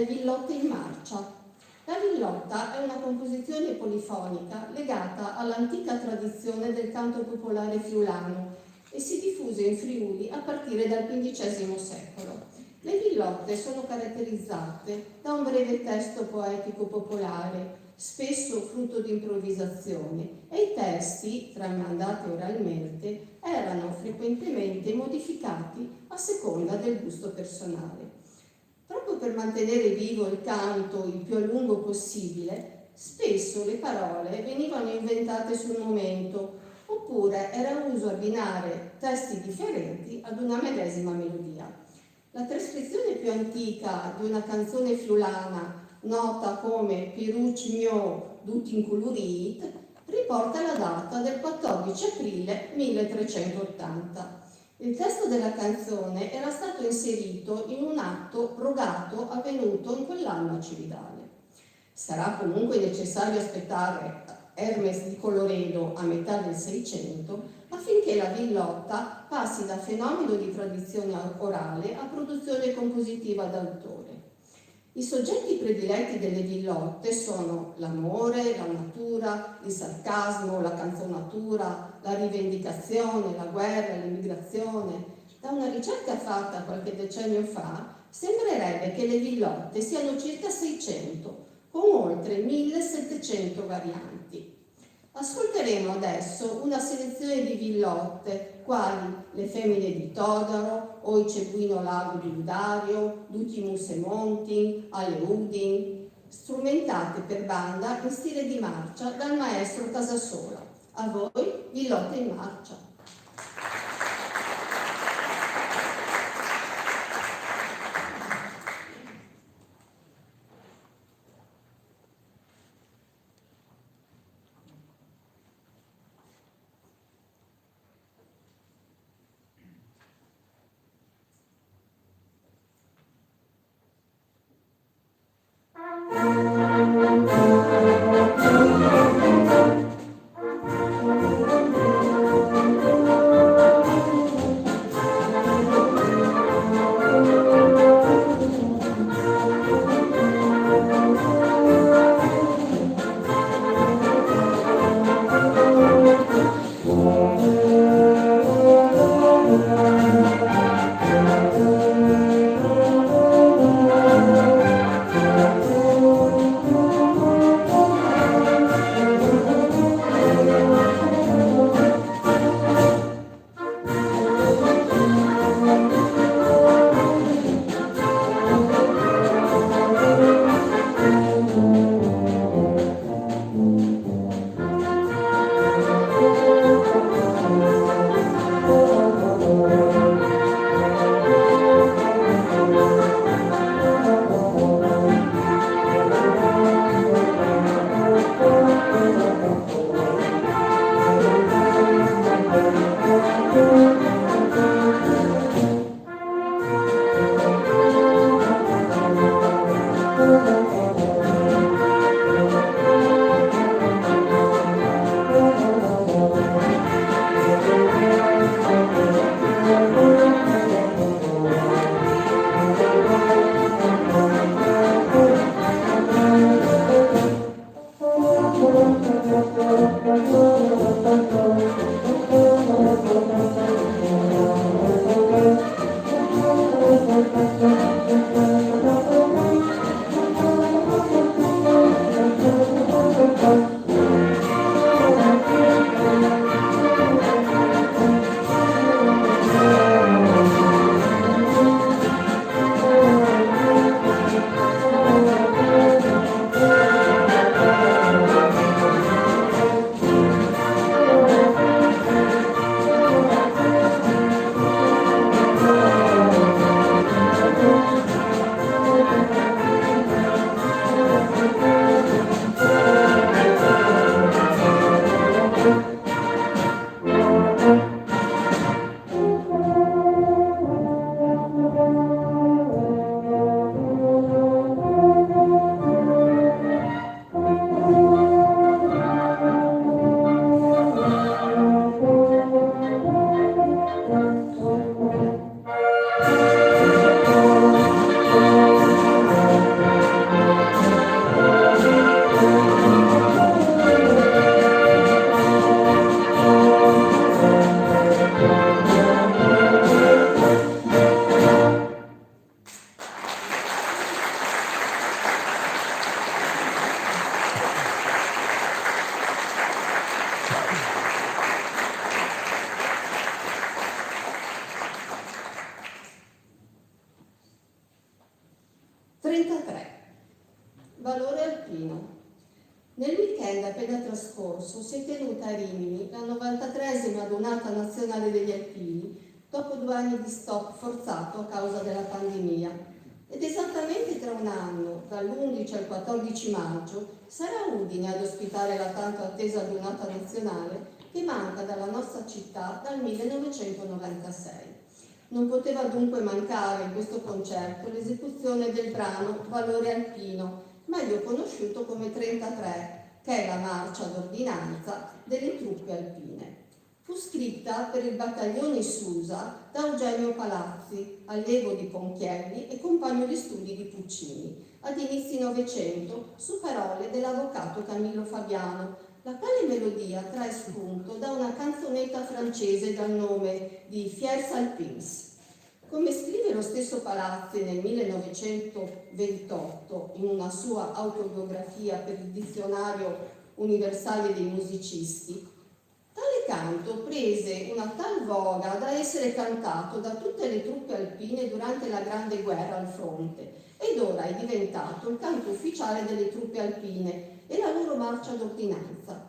Villotte in marcia. La villotta è una composizione polifonica legata all'antica tradizione del canto popolare friulano e si diffuse in Friuli a partire dal XV secolo. Le villotte sono caratterizzate da un breve testo poetico popolare, spesso frutto di improvvisazione, e i testi, tramandati oralmente, erano frequentemente modificati a seconda del gusto personale. Proprio per mantenere vivo il canto il più a lungo possibile, spesso le parole venivano inventate sul momento, oppure era uso abbinare testi differenti ad una medesima melodia. La trascrizione più antica di una canzone friulana, nota come Pirucci mio dutin culurit, riporta la data del 14 aprile 1380. Il testo della canzone era stato inserito in un atto rogato avvenuto in quell'anno a Cividale. Sarà comunque necessario aspettare Hermes di Coloredo a metà del Seicento affinché la villotta passi da fenomeno di tradizione orale a produzione compositiva d'autore. I soggetti prediletti delle villotte sono l'amore, la natura, il sarcasmo, la canzonatura, la rivendicazione, la guerra, l'immigrazione. Da una ricerca fatta qualche decennio fa, sembrerebbe che le villotte siano circa 600, con oltre 1700 varianti. Ascolteremo adesso una selezione di villotte, quali Le femmine di Todaro, Oi Cebuino Lago di Udario, Dutimus e Montin, Ale Udin, strumentate per banda in stile di marcia dal maestro Casasola. A voi, villotte in marcia. 33. Valore alpino. Nel weekend appena trascorso si è tenuta a Rimini la 93esima Donata Nazionale degli Alpini, dopo 2 anni di stop forzato a causa della pandemia. Ed esattamente tra un anno, dall'11 al 14 maggio, sarà Udine ad ospitare la tanto attesa Donata Nazionale che manca dalla nostra città dal 1996. Non poteva dunque mancare in questo concerto l'esecuzione del brano Valore Alpino, meglio conosciuto come 33, che è la marcia d'ordinanza delle truppe alpine. Fu scritta per il battaglione Susa da Eugenio Palazzi, allievo di Ponchielli e compagno di studi di Puccini, ad inizi Novecento, su parole dell'avvocato Camillo Fabiano, la quale melodia trae spunto da una canzonetta francese dal nome di Fiers Alpins. Come scrive lo stesso Palazzi nel 1928 in una sua autobiografia per il Dizionario Universale dei Musicisti, tale canto prese una tal voga da essere cantato da tutte le truppe alpine durante la Grande Guerra al fronte ed ora è diventato il canto ufficiale delle truppe alpine e la loro marcia d'ordinanza.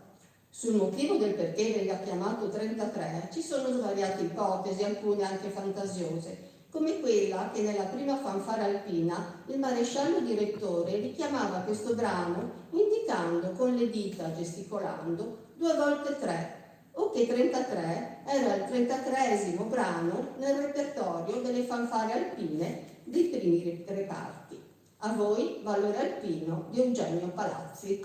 Sul motivo del perché venga chiamato 33 ci sono svariate ipotesi, alcune anche fantasiose, come quella che nella prima fanfara alpina il maresciallo direttore richiamava questo brano indicando con le dita, gesticolando, 2 volte 3, o che 33 era il 33esimo brano nel repertorio delle fanfare alpine dei primi reparti. A voi Valore Alpino di Eugenio Palazzi.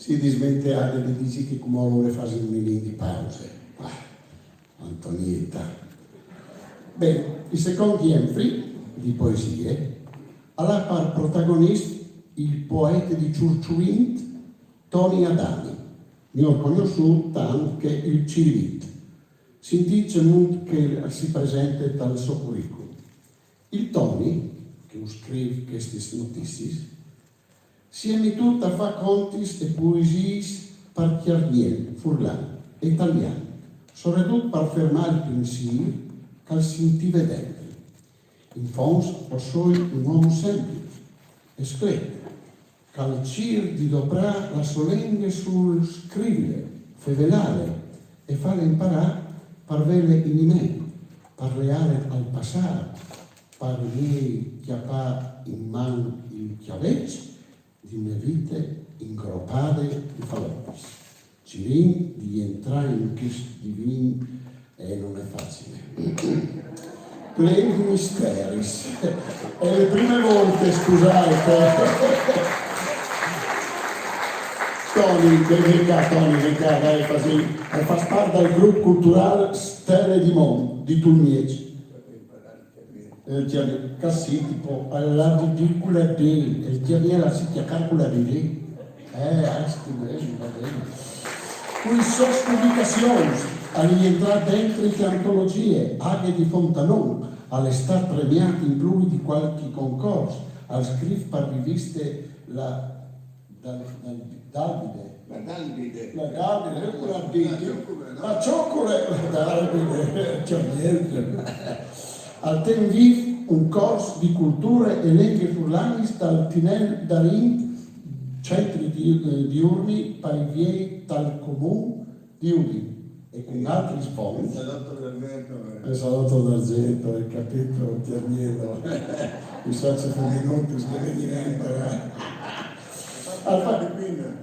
Si dismentea delle dici che come lo fasi un mini di pause. Antonietta. Bene, il secondo Jenfri, di poesie, ha per protagonista il poeta di Ciurciuint, Toni Adami, mio conosciuto anche il Cirivit. Si dice che si presenta dal suo curriculum. Il Toni, che scrive queste notizie, si è mettuto a fare conti e poesie per Chiarniel, Furlan, italiano, soprattutto per fermare il pensiero che si sentiva dentro. In fondo, sono un uomo semplice, escleto, che al cer di doprare la solenne sul scrivere, fevelare e farle imparare per avere in mente, per leare al passato, per chiappare in mano il chiavezzo di una vita ingroppate di fallotti. Cirin di entrare in questo divino non è facile. Pleni di misteri. E le prime volte, scusate. Toni, venga, dai, così. Fa parte del gruppo culturale Stelle di Mondo, di Tulmieci. Così, tipo, alla ridicola di, il Giaviera si calcola di lì. Asti bene, va bene. Qui sono pubblicazioni, a rientrare dentro le antologie, anche di Fontanon, all'estar premiati in più di qualche concorso, al scrive per riviste la Davide, la cioccola, Davide, c'è niente. Al ten viv un corso di culture e lingue furlane dal Tinel Darin, centri diurni per i viei dal comune di Udine e con altri sfondi. Il salotto d'argento, il capitolo Tiernello, i soci minuti,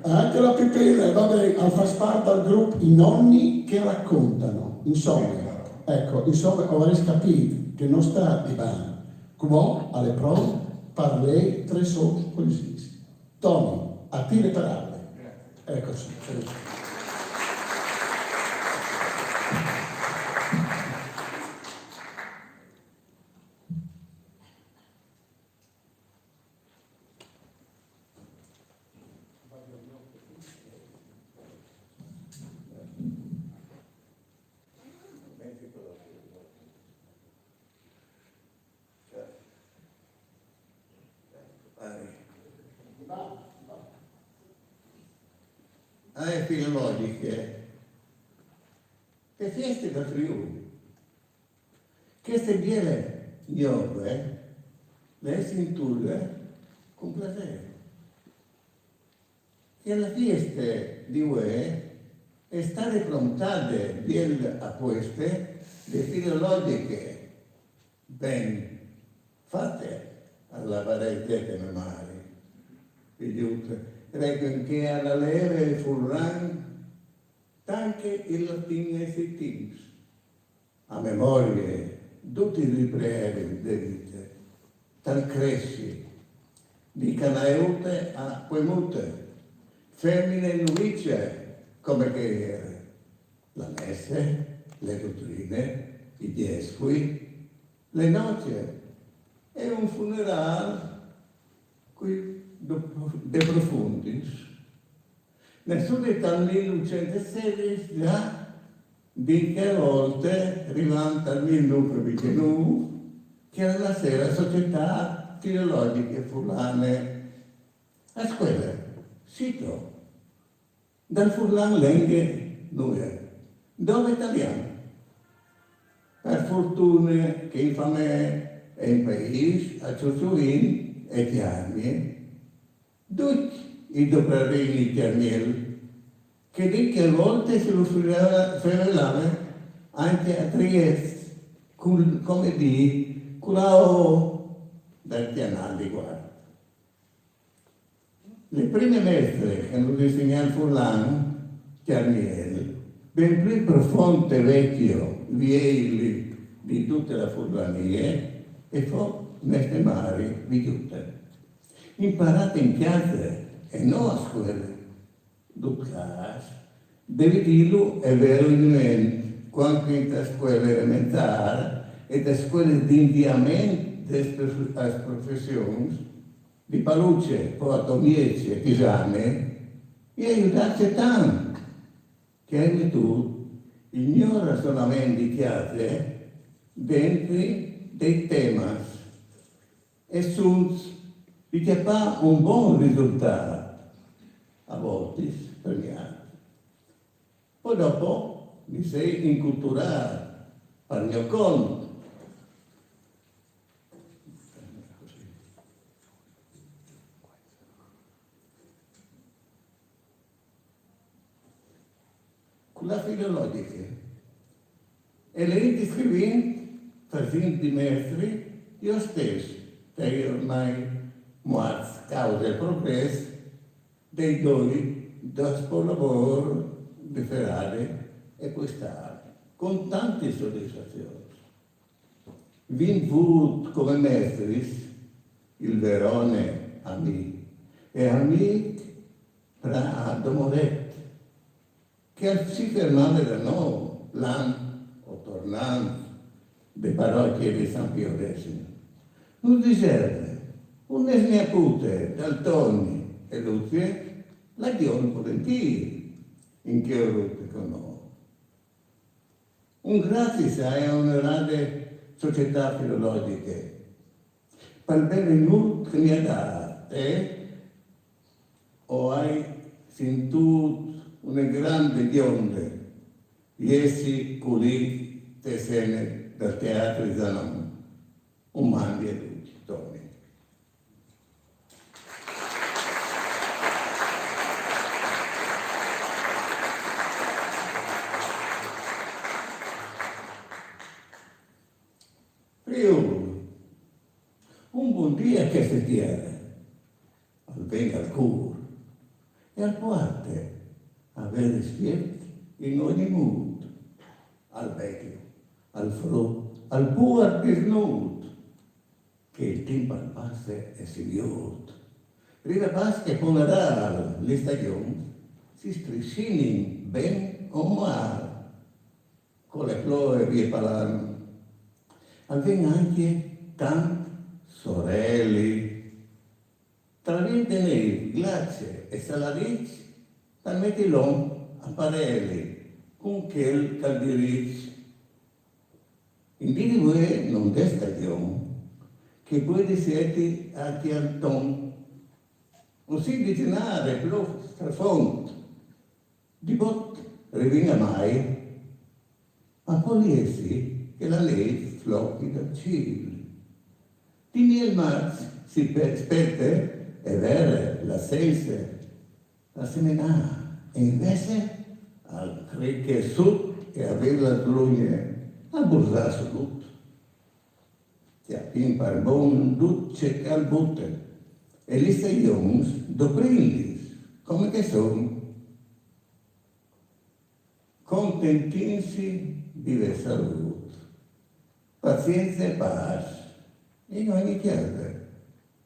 anche la pipina, vabbè, al far parte del gruppo i nonni che raccontano, insomma, ecco, insomma, avrei capito che non sta di bene, come alle prove per lei tre soli poesie. Toni, a te le parole. Eccoci. filologiche, le feste da Friuli, che se viene Iove, le si intulle con piacere. Che la festa di UE è stata prontate bien a queste le filologiche ben fatte alla parentesi memari, che alla leve furran anche il latino e sittims, a memorie tutti i libri di vite, tal cresci, di canaeute a quemute, femmine nuvice, come che era, la messe, le dottrine, i diesqui, le nozze e un funerale qui de profundis. Nessuno dal 1916 già di che volte arrivando al 1929 che era la sera società filologiche furlane a scuola, sito dal Furlan Lenghe noi, dove italiano. Per fortuna che infame è in paese, a Ciuciuin e Chiarni, tutti i doprarini Chiarniel, che di che volte se lo fevelava anche a Trieste, come di Culao dal Tianaldi, guarda. Le prime mestre che hanno insegnato Furlan, Chiarniel, ben più profondo e vecchio, vieli di tutta la Furlania, e fu mestre Mari di tutte. Imparate in chiesa e non a scuola. Ducas, devi dirlo, è vero in mente, quando in scuola elementare e da scuole di inviamento delle professioni, di Paluce, Porto Mieci e Pisane, e aiutarci tanto, che tu ignora solamente chiare dentro dei temi e sono che fa un buon risultato, a volte premiato. Poi dopo mi sei inculturato al mio conto. Con la filologica e le indiscriventi facendo di maestri io stesso, che ormai muoio causa il progresso dei doni dopo lavoro di Ferrari e quest'anno, con tante soddisfazioni. Vinto come maestri il Verone amico e amico tra Domoret, che si fermava da noi l'anno o tornando le parrocchie di San Pio X. Non dice, un esniapute d'Altoni e Luzie, la dicono volentieri in che rotte con noi. Un grazie a onorate società filologiche per il benvenuto che mi ha dato o hai sentito una grande gionde, iesi culi tesene dal teatro di Zanon, un mandi e luci, Tony. Friuli, un buon dia che si tiene, al ben al cuore e al parte avere spirito in ogni mood, al vecchio, al frutto, al buon disnudo, che il tempo passa e si viota. Prima passa che ponerà le stagioni, si striscini ben o male, con le flore via parlando. Avviene anche tante sorelle, tra ventene, glace e salarici, per metterlo a parelli con quel calderici. In di voi non è stagione, che può essere anche al ton, o si dicenare più strafondo, di bot rivinga mai, ma poi essi che la legge flocchi dal cielo. Di miel marzo si aspetta, è vera, la senza, la semenà, e invece al cricche sud e avere la luce a bursare su tutto. Ti appimpa il buon duce che al butte e gli stagioni doprillis, come che sono. Contentinsi di salute, pazienza e pace in ogni chiesa.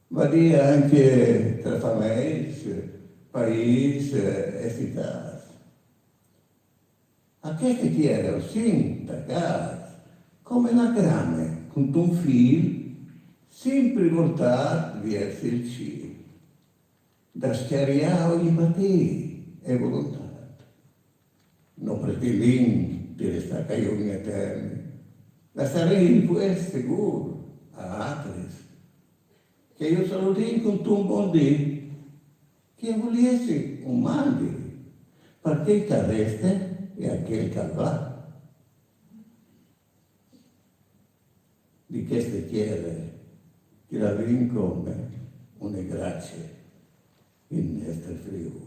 Va dire anche tra famiglie, paese e città. A queste chiede sempre casa, come una grame con un filo sempre voltato verso il cielo, da schiariare ogni mattino e volontà. Non pretendendo di restare caglioni eterni, la sarei in questo sicuro a altri, che io sono lì con un buon dì, che volessi un mandi, perché il terrestre e anche il calvario. Di queste chiede che la come una grazia in nostro Friuli.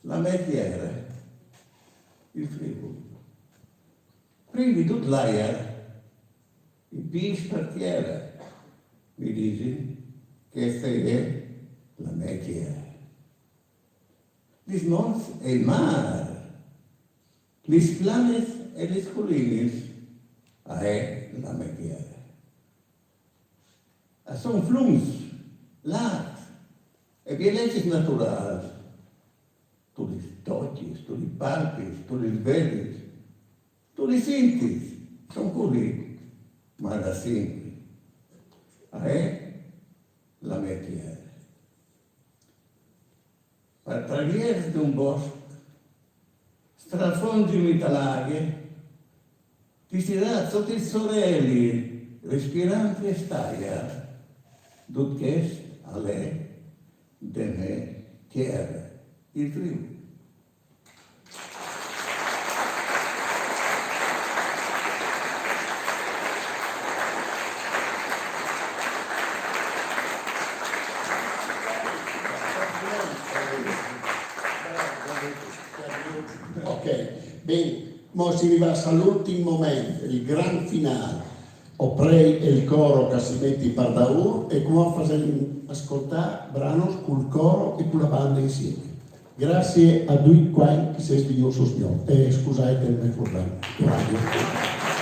La metiera, il Friuli. Prima di tutto l'aia, il bis partiera, mi dici che questa è la metiera. Gli snons è il mare, gli planes e gli sculinis è la metiere. Sono flums, l'art, e vi leggi naturali. Tu li tocchi, tu li palpi, tu li vedi, tu li senti, sono così, ma da sempre. È la metiere. Per traviers di un bosco, strafondi mitalaghe, ti si dà sotto i sorelli, respirante staia, dutchest a lei, de me, chiara, il triunfo. Ok, bene, ora si arriva all'ultimo momento, il gran finale. Oprei e il coro che si mette per daur e come facendo ascoltare brano col coro e con la banda insieme. Grazie a tutti quanti che si sono sostenuti e scusate il mio problema. Grazie.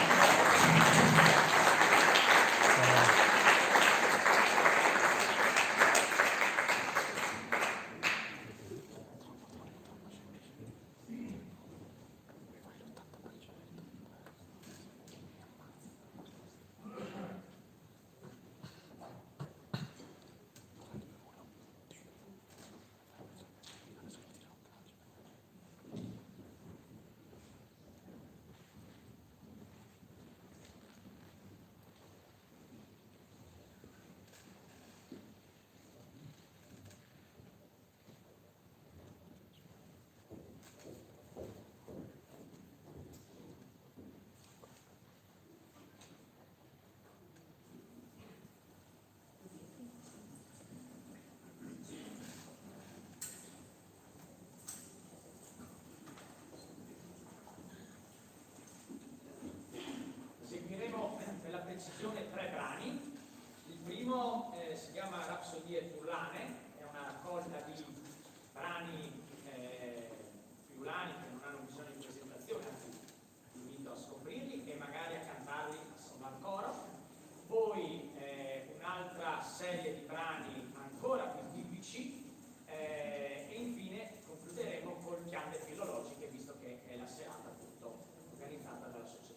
precisione 3 brani. Il primo si chiama Rapsodie Friulane, è una raccolta di brani friulani che non hanno bisogno di presentazione, anzi vi invito a scoprirli e magari a cantarli assieme al coro. Poi un'altra serie di brani ancora più tipici e infine concluderemo col Chiande Filologiche, visto che è la serata appunto organizzata dalla società.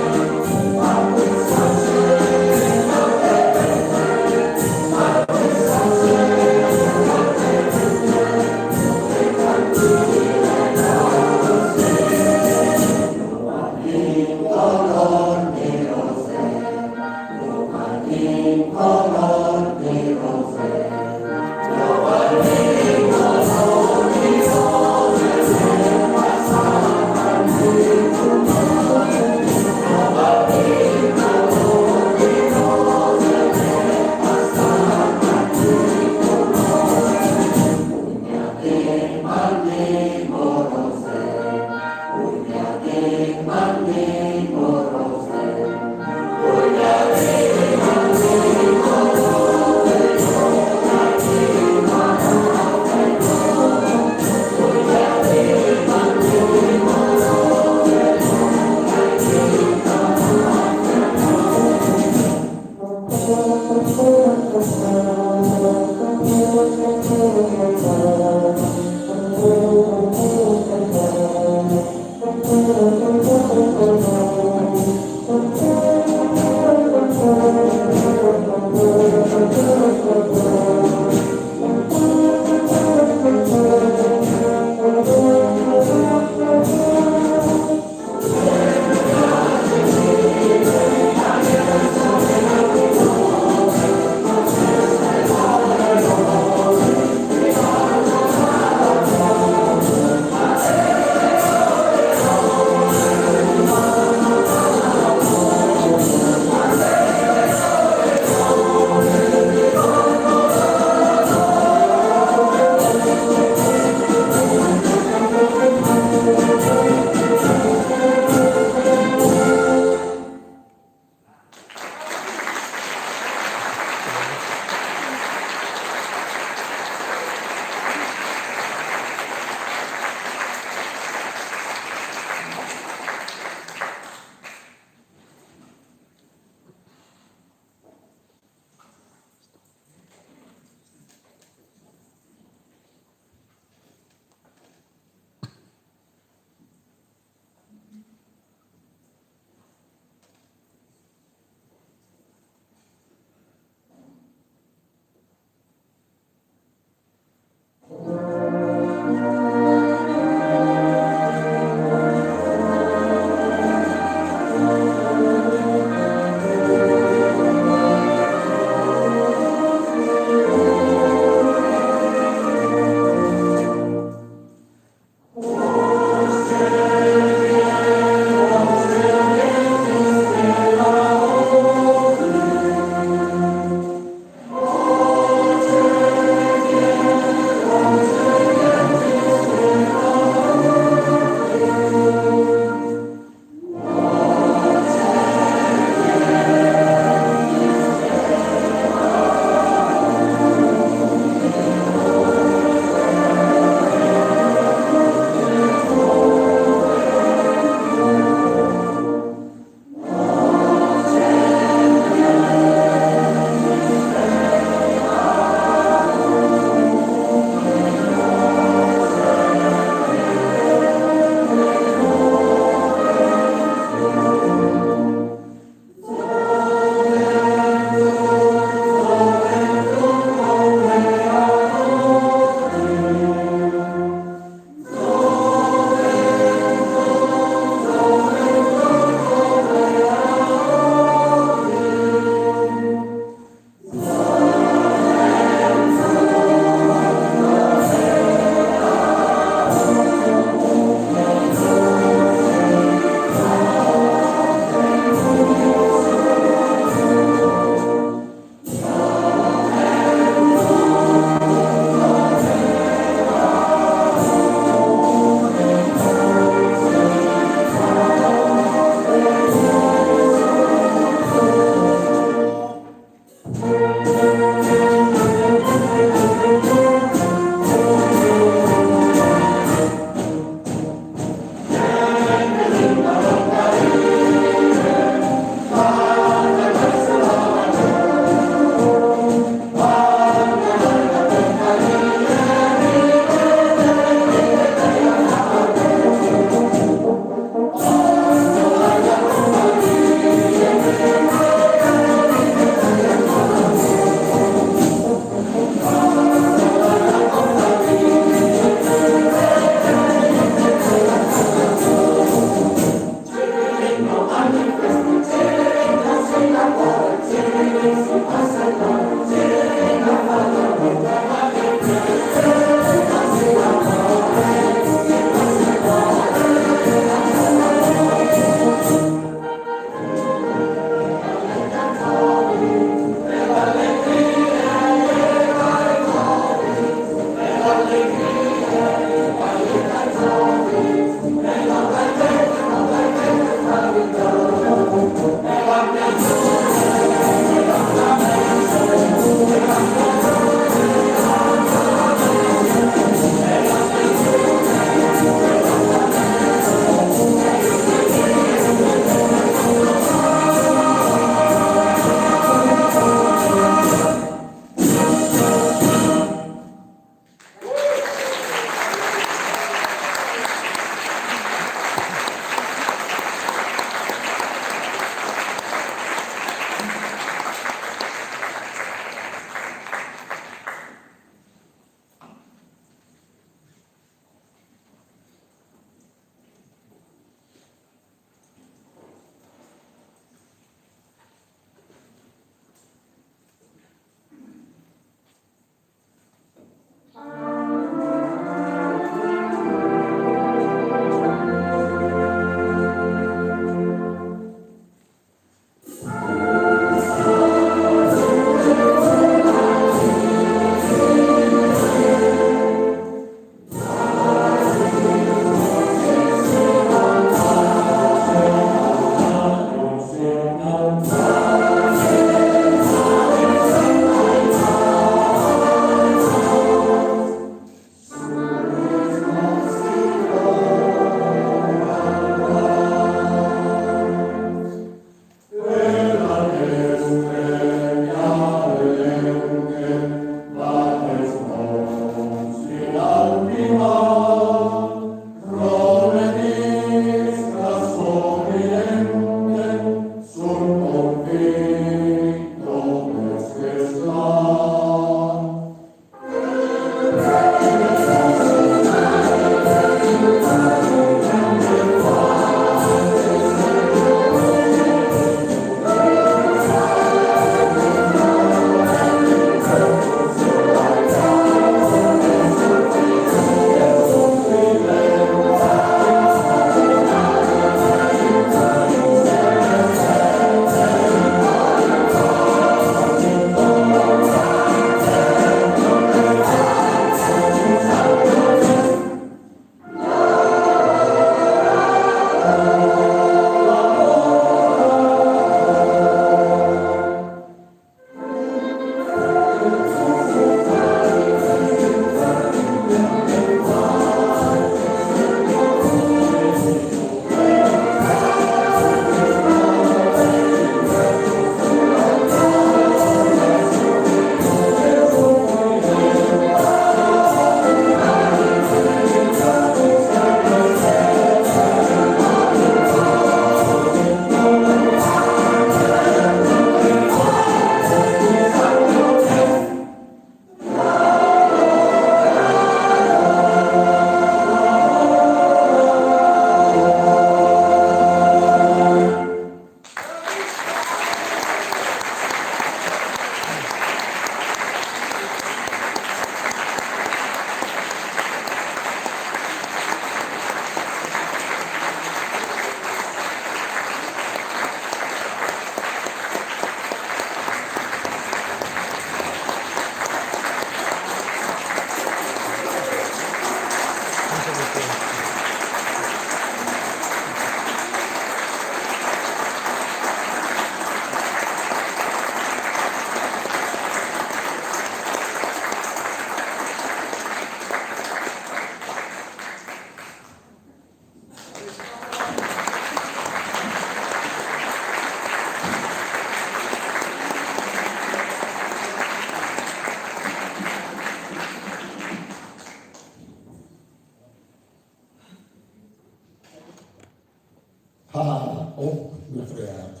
mi ha fregato.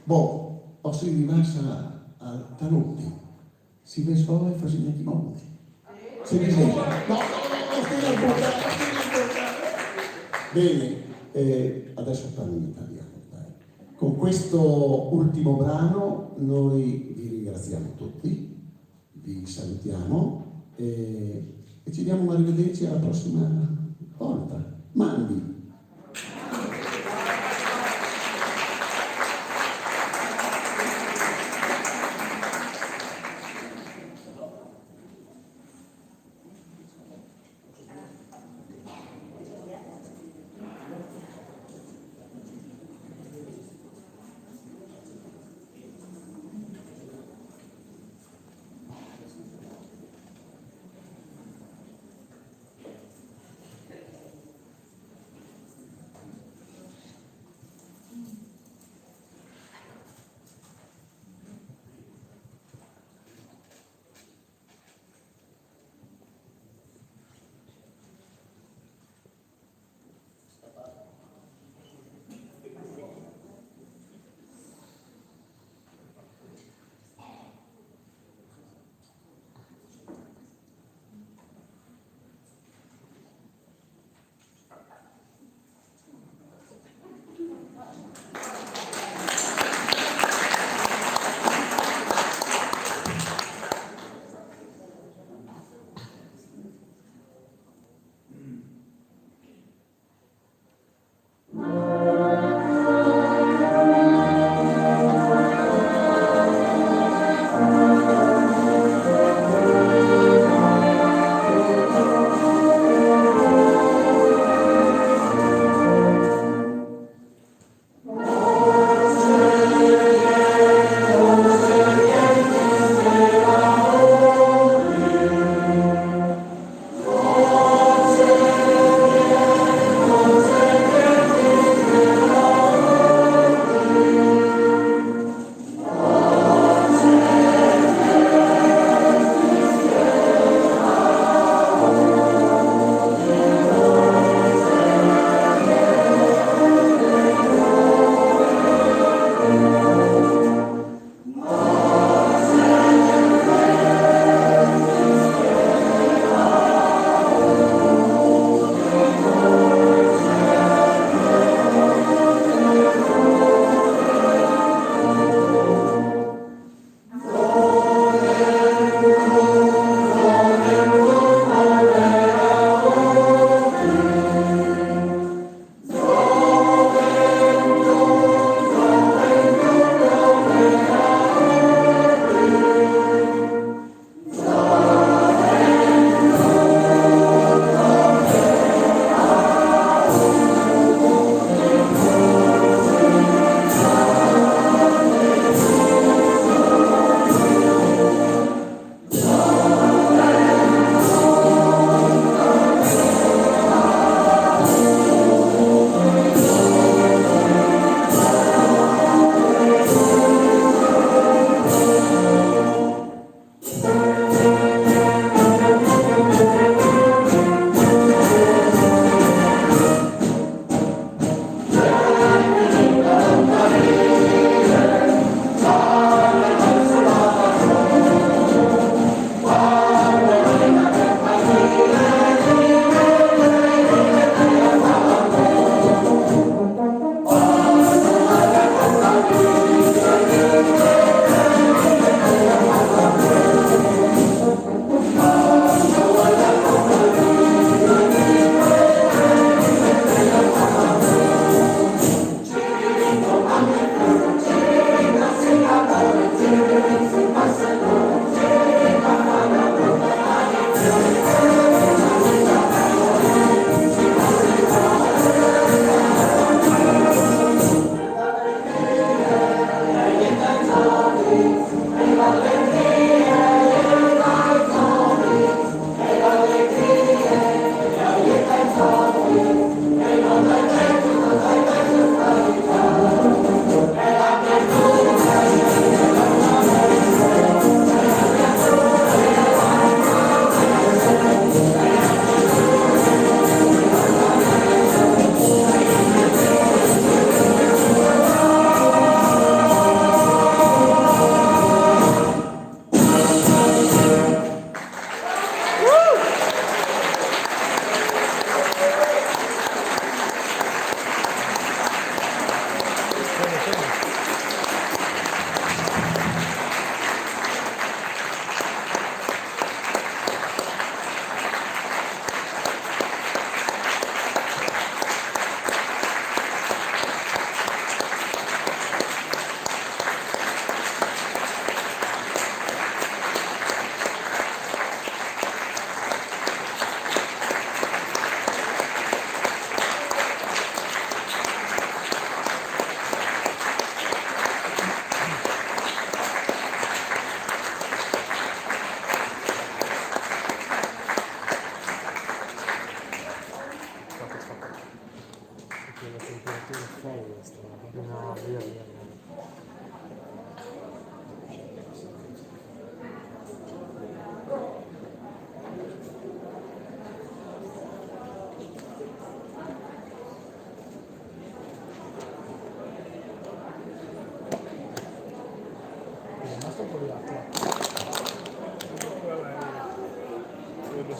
Boh, o si rimassa a Tanutti, si vescovo e fa segnati monti. Si disegna. No, stai a buttare. Bene, adesso parlo in italiano, dai. Con questo ultimo brano noi vi ringraziamo tutti, vi salutiamo e ci diamo un arrivederci alla prossima volta. Mandi!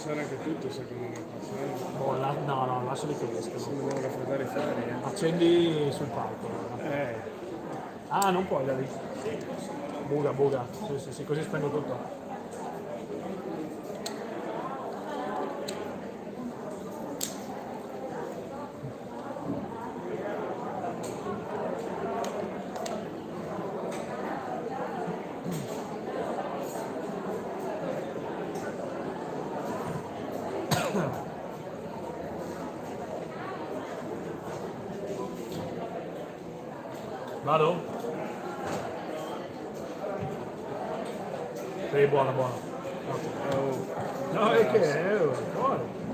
passare anche tutto secondo me. Boh, no, lasciali che Se escano. devono raffreddare i fari. Accendi sul palco. Ah, non puoi da lì. Buga. Sì, così spengo tutto. Vado? Sì, buono. No, è che...